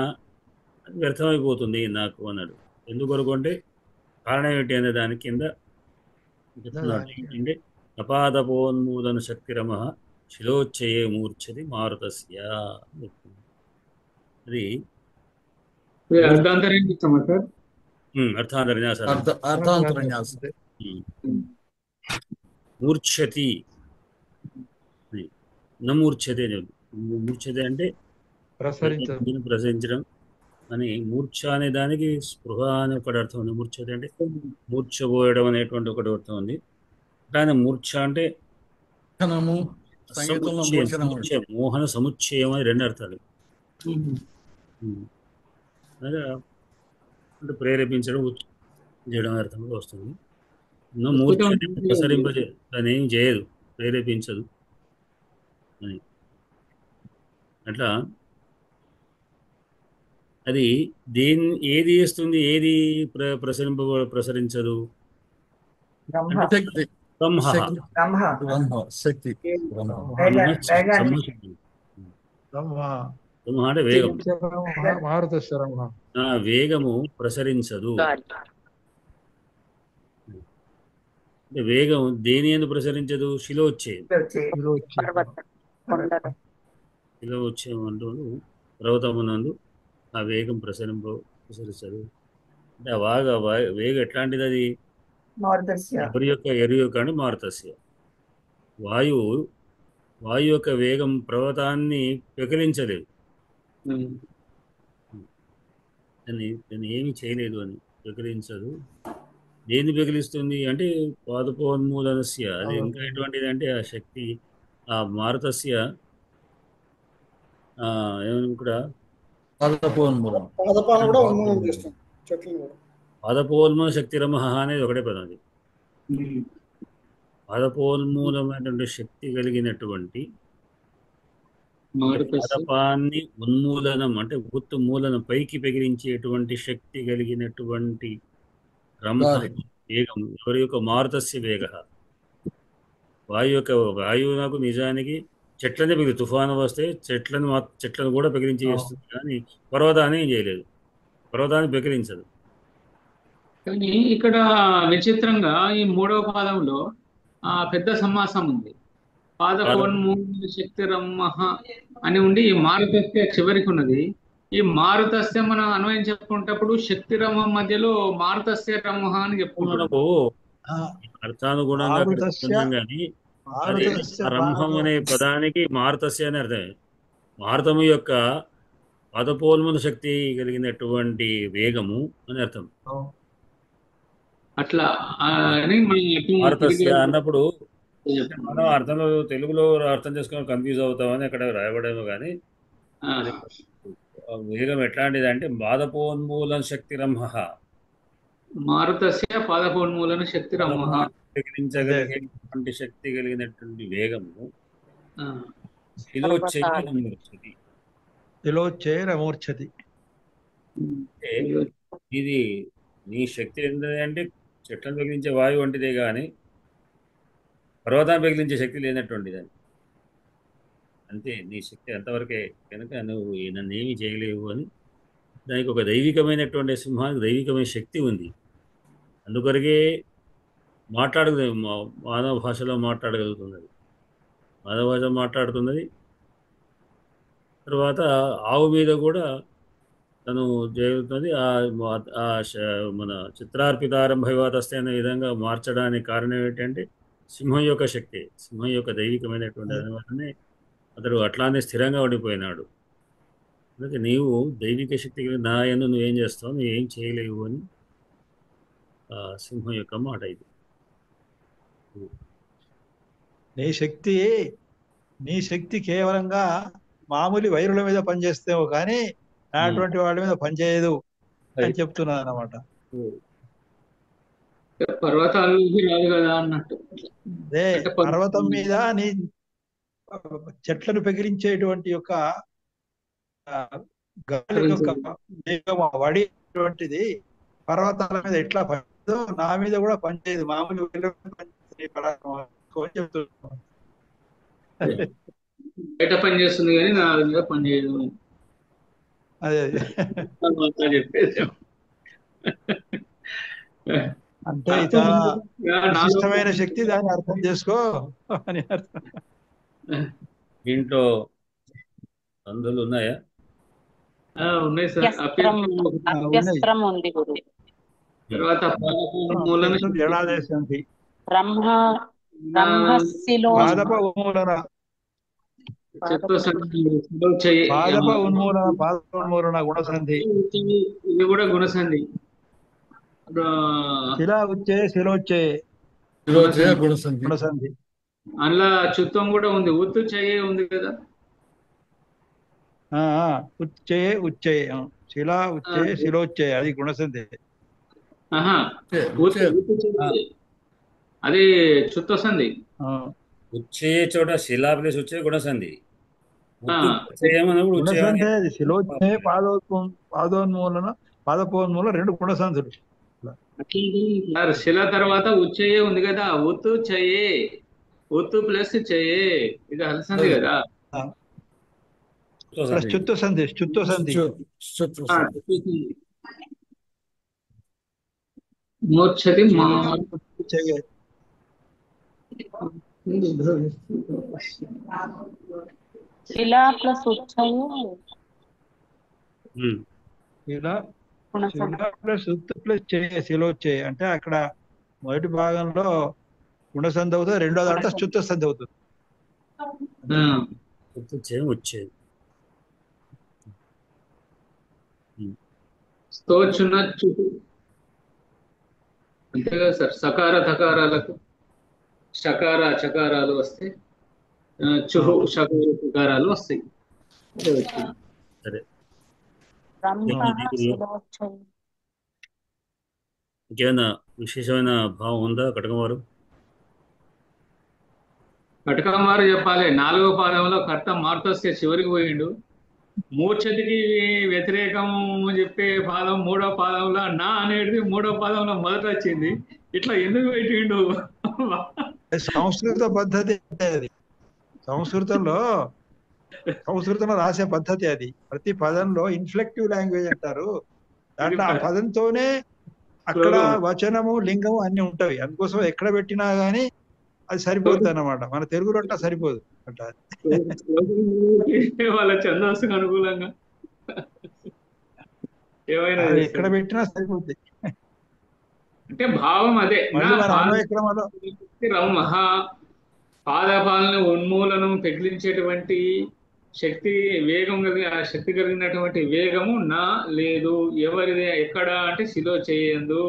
అది వ్యర్థమైపోతుంది నాకు అన్నాడు. ఎందుకొరకు అంటే కారణం ఏంటి అనే దాని కింద ఏంటంటే అపాదపోన్మూలన శక్తిరమ శిలోచ్చయే మూర్ఛతి మారుతస్య. అది అర్ధాంతరం సార్. అర్థాంతరన్యాస. మూర్ఛతి నమూర్ఛతే, మూర్ఛతే అంటే ప్రసరించడం అని. మూర్ఛ అనే దానికి స్పృహ అని ఒకటి అర్థం ఉంది. మూర్ఛతే అంటే మూర్ఛపోయడం అనేటువంటి ఒకటి అర్థం ఉంది. కానీ మూర్ఛ అంటే మోహన సముచ్చయం అని రెండు అర్థాలు. అనగా అంటే ప్రేరేపించడం, చేయడం అర్థంలో వస్తుంది. మూర్ఛ ప్రసరింపజే, దాన్ని ఏం చేయదు, ప్రేరేపించదు అని. అట్లా అది ఏది చేస్తుంది, ఏది ప్రసరించదు? అంటే వేగం. వేగము ప్రసరించదు. అంటే వేగం దేని ఎందుకు ప్రసరించదు? శిలోచ్ఛేయం. శిలోచ్ఛేయం అంటూ పర్వతమునందు ఆ వేగం ప్రసరించదు. అంటే ఆ వేగం ఎట్లాంటిది? అది ఎరు యొక్క అంటే మారుతస్య. వాయు యొక్క వేగం పర్వతాన్ని పెకిలించలేదు, దాన్ని ఏమి చేయలేదు అని. పెకిలించదు. దేన్ని పెకిలిస్తుంది అంటే పాదపోన్మూలనస్య. అది ఇంకా ఎటువంటిది అంటే ఆ శక్తి, ఆ మారుతస్య ఏమని కూడా పాదపోన్మూల శక్తిరమః అనేది ఒకటే పదం. అది పాదపోన్మూలమైనటువంటి శక్తి కలిగినటువంటి, పాదపాన్ని ఉన్మూలనం అంటే మూలనం పైకి పెగిలించేటువంటి శక్తి కలిగినటువంటి వేగం ఎవరి యొక్క? మారుతస్య వేగ. వాయువునకు నిజానికి చెట్లనే పెగిలి, తుఫాను వస్తే చెట్లను కూడా పెగిలించి వేస్తుంది, కానీ పర్వతాన్ని ఏం చేయలేదు, పర్వతాన్ని పెకిలించదు. కానీ ఇక్కడ విచిత్రంగా ఈ మూడవ పాదంలో పెద్ద సమాసం ఉంది. పాదపోన్మూల శక్తిరమః అని ఉండి ఈ మారుతస్య చివరికి ఉన్నది. ఈ మారుతస్య మనం అన్వయం చెప్పుకునేటప్పుడు శక్తిరమ మధ్యలో మారుతస్య రమః అని చెప్పుకుంటున్నాము. అర్థానుగుణంగా కానీ రంహం అనే పదానికి మారుతస్య అని అర్థమే. మారుతము యొక్క పాదపోన్మూల శక్తి కలిగినటువంటి వేగము అని అర్థం. అట్లా మారుతస్య అన్నప్పుడు మనం అర్థంలో తెలుగులో అర్థం చేసుకొని కన్ఫ్యూజ్ అవుతామని అక్కడ రాయబడేమో, కానీ వేగం ఎట్లాంటిది అంటే పాదపోన్మూలన శక్తిరమః. మారుతస్య పాదపోన్మూలన శక్తిరమః, పెకిలించగలిగేటువంటి శక్తి కలిగినటువంటి వేగము. శిలోచ్ఛేరమూర్ఛతి. ఇది నీ శక్తి ఏంటంటే చెట్లను పెకిలించే వాయువు వంటిదే, కానీ పర్వతాన్ని పెకిలించే శక్తి లేనటువంటిది అని. అంతే, నీ శక్తి అంతవరకే కనుక నువ్వు నన్ను ఏమీ చేయలేవు అని. దానికి ఒక దైవికమైనటువంటి సింహానికి దైవికమైన శక్తి ఉంది. అందుకొరకే మానవ భాషలో మాట్లాడగలుగుతున్నది. మానవ భాష మాట్లాడుతున్నది, తర్వాత ఆవు మీద కూడా తను జరుగుతుంది మన చిత్రార్పితారంభ వివాదస్తే అనే విధంగా మార్చడానికి కారణం ఏంటంటే సింహం యొక్క శక్తి, సింహం యొక్క దైవికమైనటువంటి అనుభవాన్ని అతడు అట్లానే స్థిరంగా ఉండిపోయినాడు. అందుకే నీవు దైవిక శక్తి నాయను నువ్వేం చేస్తావు, నువ్వేం చేయలేవు అని సింహం యొక్క మాట ఇది. నీ శక్తి కేవలంగా మామూలు వైరుల మీద పనిచేస్తేమో కానీ నాటువంటి వాళ్ళ మీద పనిచేయదు అని చెప్తున్నాను అన్నమాట. పర్వతాలు రాదు కదా అన్నట్టు. అదే పర్వతం మీద నీ చెట్లను పెగిలించేటువంటి యొక్క గాలి యొక్క వేగం వడిటువంటిది పర్వతాల మీద ఎట్లా పనిచేయదు నా మీద కూడా పనిచేయదు, మామూలు చెప్తున్నాను. బయట పని చేస్తుంది కానీ నా మీద పని చేయదు. అదే చెప్పేది అంటే చాలా విశిష్టమైన శక్తి, దాన్ని అర్థం చేసుకో అని అర్థం. దీంట్లో అందులు ఉన్నాయా? ఉన్నాయి సార్. అభ్యస్త్రం ఉంది గురు. తర్వాత జడాదేశంతి పాదప ఉన్మూలన గుణసంధి, ఇది కూడా గుణసంధి. శిలా వచ్చే శిలోచ్చే గుణసంధి. అందులో చుత్వం కూడా ఉంది, ఉత్తు చెయ్యే ఉంది కదా. ఉచ్చయే ఉచ్చయే శిలా ఉచ్చే శిలోచ్చే అది గుణసంధి. అది చుత్త సంధి. ఉచ్చే చోట శిలా ప్లేస్ వచ్చే గుణసంధి. శిలోచ్చే పాదోన్మూలన పాదపోన్మూలన రెండు గుణసంధులు. శిల తర్వాత ఉచ్చయే ఉంది కదా, ఉత్తు చెయ్యే, ఉత్తు ప్లస్ చెయ్యే ఇది అలసంది కదా. చుత్త సంధి మూర్ఛతి శిలా ప్లస్ ఉచ్చయే శిలోచ్చే అంటే అక్కడ మొదటి భాగంలో గుణసంధి అవుతుంది, రెండో దాంట్లో చుత్త సంధి అవుతుంది. వచ్చేది అంతే కదా సార్. సకార థకారాలకు షకార చకారాలు వస్తాయి, చుహు షకార చకారాలు వస్తాయి. సరే, ఇంకేమైనా విశేషమైన భావం ఉందా కటకవారు? కటకవారు చెప్పాలి. 4వ పాదంలో కర్త మార్తస్య చివరికి పోయిండు. మూర్ఛతికి వ్యతిరేకం చెప్పే పాదం 3వ పాదంలో, నా అనేది 3వ పాదంలో మొదట వచ్చింది. ఇట్లా ఎందుకు పెట్టిండు? సంస్కృత పద్ధతి అది. సంస్కృతంలో రాసే పద్ధతి అది. ప్రతి పదంలో ఇన్ఫ్లెక్టివ్ లాంగ్వేజ్ అంటారు. దాంట్లో ఆ పదంతోనే అక్కడ వచనము లింగము అన్ని ఉంటాయి. అందుకోసం ఎక్కడ పెట్టినా గానీ అది సరిపోతుంది అన్నమాట. మన తెలుగులో అట్లా సరిపోదు అంటారు వాళ్ళ ఛందస్సుకు అనుకూలంగా ఏమైనా ఎక్కడ పెట్టినా సరిపోతుంది. అంటే భావం అదే. మహా పాదపాలను ఉన్మూలనం పెగిలించేటువంటి శక్తి, వేగం కలిగి ఆ శక్తి కలిగినటువంటి వేగము నా లేదు. ఎవరిది ఎక్కడ అంటే శిలో చేయందు,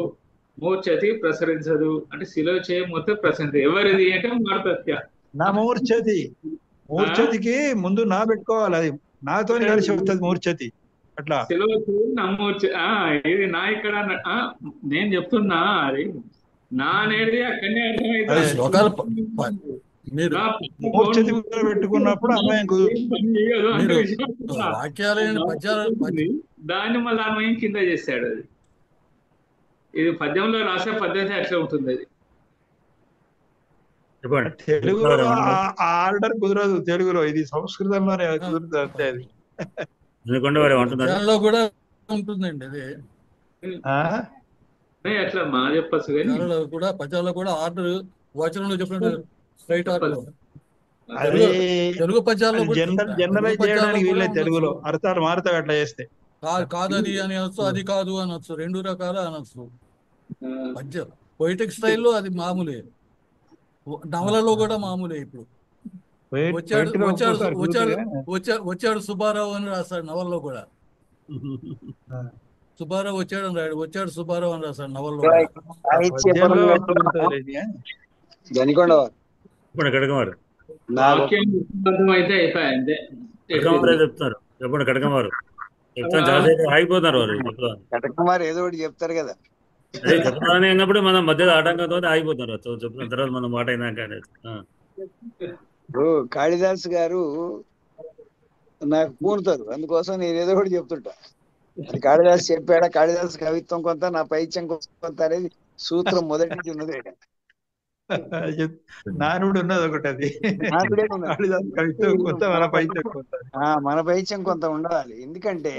మూర్ఛతి ప్రసరించదు అంటే శిలో చేయ మొత్తం ప్రసరించదు. ఎవరిది అంటే మార్తస్య నా మూర్ఛతికి ముందు నా పెట్టుకోవాలి, అది నాతో కలిసి వస్తుంది మూర్ఛతి. అట్లా శిలో నా మూర్ఛ ఇది నా ఇక్కడ నేను చెప్తున్నా. అది నా అనేది అక్కడనే అర్థమైతే మూర్ఛతి పెట్టుకున్నప్పుడు అన్వయం దాన్ని మళ్ళీ అన్వయం కింద చేశాడు. అది ఇది పద్యంలో రాసే పద్ధతి అట్లా ఉంటుంది. అది తెలుగులో ఆర్డర్ కుదరదు, తెలుగులో ఇది సంస్కృతంలోనే కుదురుతుంది అంతే. అది కూడా ఉంటుందండి. అది అట్లా మా చెప్పచ్చు కానీ కూడా పద్యాల్లో కూడా ఆర్డర్ వచనంలో చెప్పినట్టు స్ట్రైట్ ఆర్డర్ అది తెలుగు పద్యాల్లో జనరలైజ్ చేయడానికి వీళ్ళే తెలుగులో అర్థాలు మారుతాయి అట్లా చేస్తే. కాదు అది అని అనొచ్చు, అది కాదు అనొచ్చు, రెండు రకాల అనొచ్చు. పద్యం పొయిటిక్ స్టైల్లో అది మామూలే, నవలలో కూడా మామూలే. ఇప్పుడు వచ్చాడు సుబ్బారావు అని రాస్తాడు నవల్లో కూడా. సుబ్బారావు వచ్చాడు అని రాడు, వచ్చాడు సుబ్బారావు అని రాస్తాడు నవల్లో. చెప్తారు చెప్పండి కడకమారు ఆగిపోతున్నారు వారు. కటకమారు ఏదో ఒకటి చెప్తారు కదా. అదే చెప్తానని అన్నప్పుడు మనం మధ్యలో ఆటంకంతో ఆగిపోతున్నారు. చెప్తున్న తర్వాత మనం మాట అయినాక అనేది. కాళిదాస్ గారు నాకు పూనుతారు, అందుకోసం నేను ఏదో ఒకటి చెప్తుంటా. అది కాళిదాస్ చెప్పాడా, కాళిదాస్ కవిత్వం కొంత నా పైత్యం కొంత అనేది సూత్రం మొదటి నుంచి ఉన్నదే. నానుడు ఉన్నది ఒకటి, అది మన పైత్యం కొంత ఉండాలి. ఎందుకంటే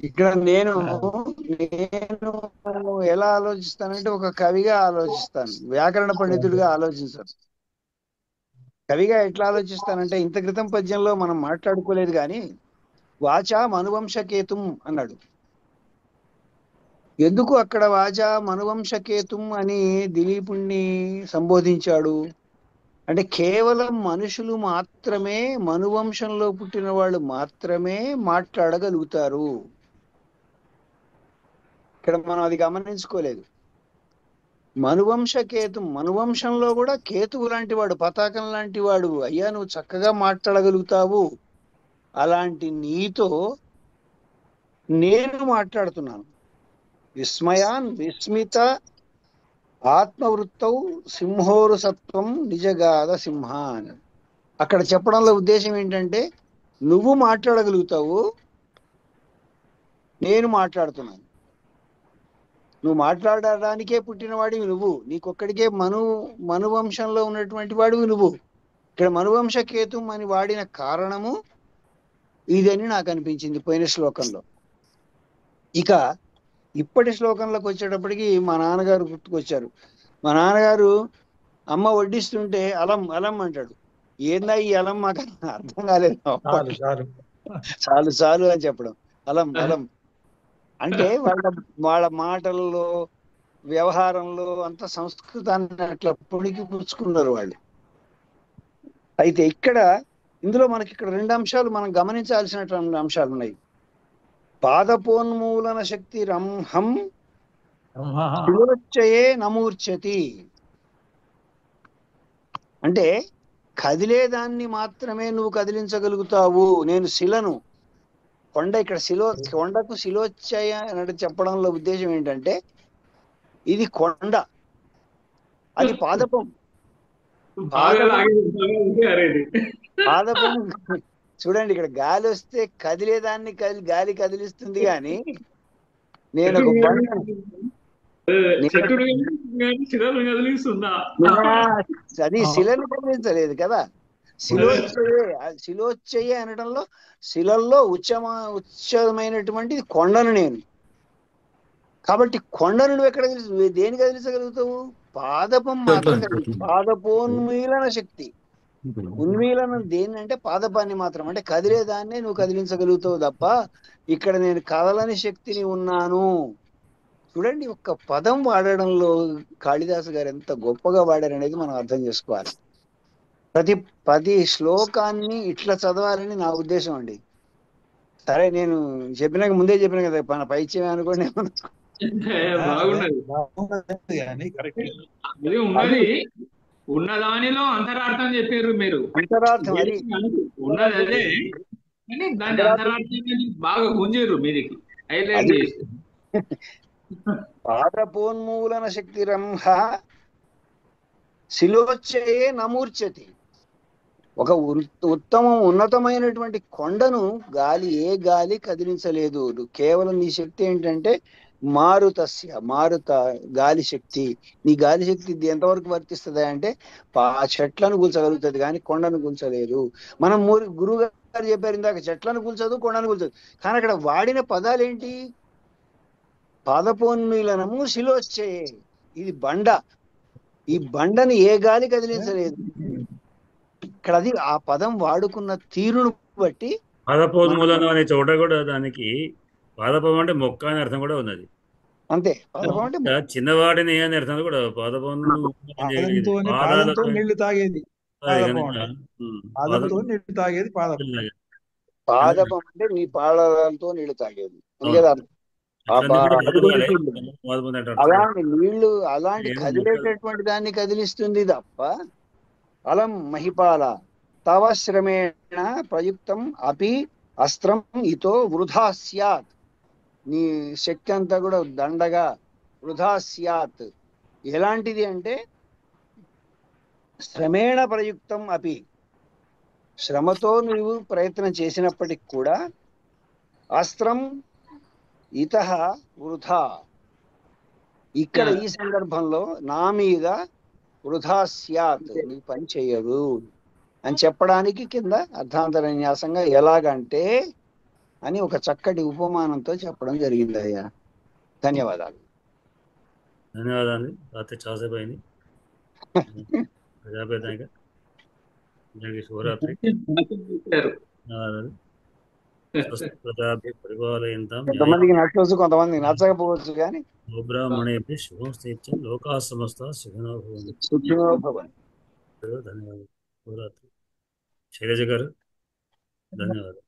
ఇక్కడ నేను ఎలా ఆలోచిస్తానంటే ఒక కవిగా ఆలోచిస్తాను, వ్యాకరణ పండితుడిగా ఆలోచించాను. కవిగా ఎట్లా ఆలోచిస్తానంటే ఇంత క్రితం పద్యంలో మనం మాట్లాడుకోలేదు కానీ వాచా మనువంశకేతుం అన్నాడు. ఎందుకు అక్కడ వాచా మనువంశకేతుం అని దిలీపుణ్ణి సంబోధించాడు అంటే కేవలం మనుషులు మాత్రమే, మనువంశంలో పుట్టిన వాళ్ళు మాత్రమే మాట్లాడగలుగుతారు. ఇక్కడ మనం అది గమనించుకోలేదు. మనువంశకేతు, మనువంశంలో కూడా కేతువు లాంటి వాడు, పతాకం లాంటి వాడు. అయ్యా నువ్వు చక్కగా మాట్లాడగలుగుతావు, అలాంటి నీతో నేను మాట్లాడుతున్నాను. విస్మయాన్ విస్మిత ఆత్మవృత్తౌ సింహోరు సత్వం నిజగాథ సింహ అని అక్కడ చెప్పడంలో ఉద్దేశం ఏంటంటే నువ్వు మాట్లాడగలుగుతావు, నేను మాట్లాడుతున్నాను. నువ్వు మాట్లాడడానికే పుట్టినవాడివి నువ్వు, నీకొక్కడికే మనువంశంలో ఉన్నటువంటి వాడివి నువ్వు. ఇక్కడ మనువంశకేతుం అని వాడిన కారణము ఇదని నాకు అనిపించింది పోయిన శ్లోకంలో. ఇక ఇప్పటి శ్లోకంలోకి వచ్చేటప్పటికి మా నాన్నగారు గుర్తుకొచ్చారు. మా నాన్నగారు అమ్మ వడ్డిస్తుంటే అలం అలం అంటాడు. ఏందా ఈ అలం, మాకు అర్థం కాలేదు. చాలు చాలు అని చెప్పడం, అలం అలం అంటే వాళ్ళ మాటల్లో వ్యవహారంలో అంత సంస్కృతాన్ని అట్లా పొడికి పుచ్చుకున్నారు వాళ్ళు. అయితే ఇందులో మనకి ఇక్కడ రెండు అంశాలు మనం గమనించాల్సినటువంటి అంశాలు ఉన్నాయి. పాదపోన్మూలన శక్తి రంహం శిలోచ్చయే నమూర్చతి అంటే కదిలేదాన్ని మాత్రమే నువ్వు కదిలించగలుగుతావు. నేను శిలను, కొండ, ఇక్కడ కొండకు శిలోచ్చయ అని చెప్పడంలో ఉద్దేశం ఏంటంటే ఇది కొండ, అది పాదపం. పాదపం చూడండి, ఇక్కడ గాలి వస్తే కదిలేదాన్ని గాలి కదిలిస్తుంది కానీ నేను ఒక అది శిలను కదిలించలేదు కదా. శిలోచ్చయ అనడంలో శిలల్లో ఉచ్చమైనటువంటి కొండను నేను. కాబట్టి కొండను నువ్వు ఎక్కడ దేని కదిలించగలుగుతావు? పాదపం మాత్రం. పాదపోన్మీలన శక్తి, ఉన్మీలనం దేని అంటే పాదపాన్ని మాత్రం, అంటే కదిలేదాన్నే నువ్వు కదిలించగలుగుతావు తప్ప ఇక్కడ నేను కదలని శక్తిని ఉన్నాను. చూడండి, ఒక్క పదం వాడడంలో కాళిదాసు గారు ఎంత గొప్పగా వాడారనేది మనం అర్థం చేసుకోవాలి. ప్రతి శ్లోకాన్ని ఇట్లా చదవాలని నా ఉద్దేశం అండి. సరే, నేను ముందే చెప్పిన కదా మన పైచ్యమే అనుకోండి. ఉన్నదానిలో అంతరార్థం చెప్పారు మీరు. అంతరార్థం ఉన్నది అదే, కానీ దాని అంతరార్థాన్ని బాగా గుంజారు మీదికి, హైలైట్ చేసి. పాదపోన్మూలన శక్తి రంహ శిలోచ్చయే నమూర్చతి. ఒక ఉన్నతమైనటువంటి కొండను ఏ గాలి కదిలించలేదు. కేవలం నీ శక్తి ఏంటంటే మారుత గాలి శక్తి. నీ గాలి శక్తి ఎంతవరకు వర్తిస్తుంది అంటే ఆ చెట్లను కూల్చగలుగుతుంది కానీ కొండను కూల్చలేదు. మనం గురువు గారు చెప్పారు ఇందాక, చెట్లను కూల్చదు, కొండను కూల్చదు. కానీ అక్కడ వాడిన పదాలు ఏంటి? పాదపోన్మీలనము శిలోచ్చయే. ఇది బండ, ఈ బండని ఏ గాలి కదిలించలేదు. అక్కడ అది ఆ పదం వాడుకున్న తీరును బట్టి పాదపోన్మూలనం అనే చోట కూడా దానికి పాదపం అంటే మొక్క అనే అర్థం కూడా ఉన్నది. అంతే పాదపం అంటే చిన్నవాడిని అనే అర్థం కూడా పాదపం పాదంతో నీళ్లు తాగేది పాదపం అంటే. పాదంతో పాదం నీళ్లు తాగేది పాదపం. పాదపం అంటే నీ పాదాలతో నీళ్లు తాగేది అందుకే అలాంటి నీళ్లు అలాంటి కదిలేటటువంటి దాన్ని కదిలిస్తుంది తప్ప అలం మహిపాల తవ శ్రమేణ ప్రయుక్తం అపి అస్త్రం ఇతో వృధా స్యాత్. నీ శక్తి అంతా కూడా దండగా వృధా స్యాత్. ఎలాంటిది అంటే శ్రమేణ ప్రయుక్తం అపి, శ్రమతో నువ్వు ప్రయత్నం చేసినప్పటికి కూడా అస్త్రం ఇతః వృధా, ఇక్కడ ఈ సందర్భంలో నా మీద వృధా స్యాత్, నీ పని చేయదు అని చెప్పడానికి కింద అర్థాంతరన్యాసంగా ఎలాగంటే అని ఒక చక్కటి ఉపమానంతో చెప్పడం జరిగింది అయ్యా. ధన్యవాదాలు. ధన్యవాదాలు. రాత్రి చాలాసేపు అయింది. ప్రజాపేదానికి శివరాత్రి. ధన్యవాదాలు. పరిపాలయంతాం కొంతమందికి నచ్చవచ్చు, కొంతమందికి నచ్చకపోవచ్చు, కానీ గోబ్రాహ్మణేభ్యः శుభం స్థిత్యం లోకాः సమస్తాः సుఖినో భవంతు. ధన్యవాదాలు. శివరాత్రి. శైలజ గారు ధన్యవాదాలు.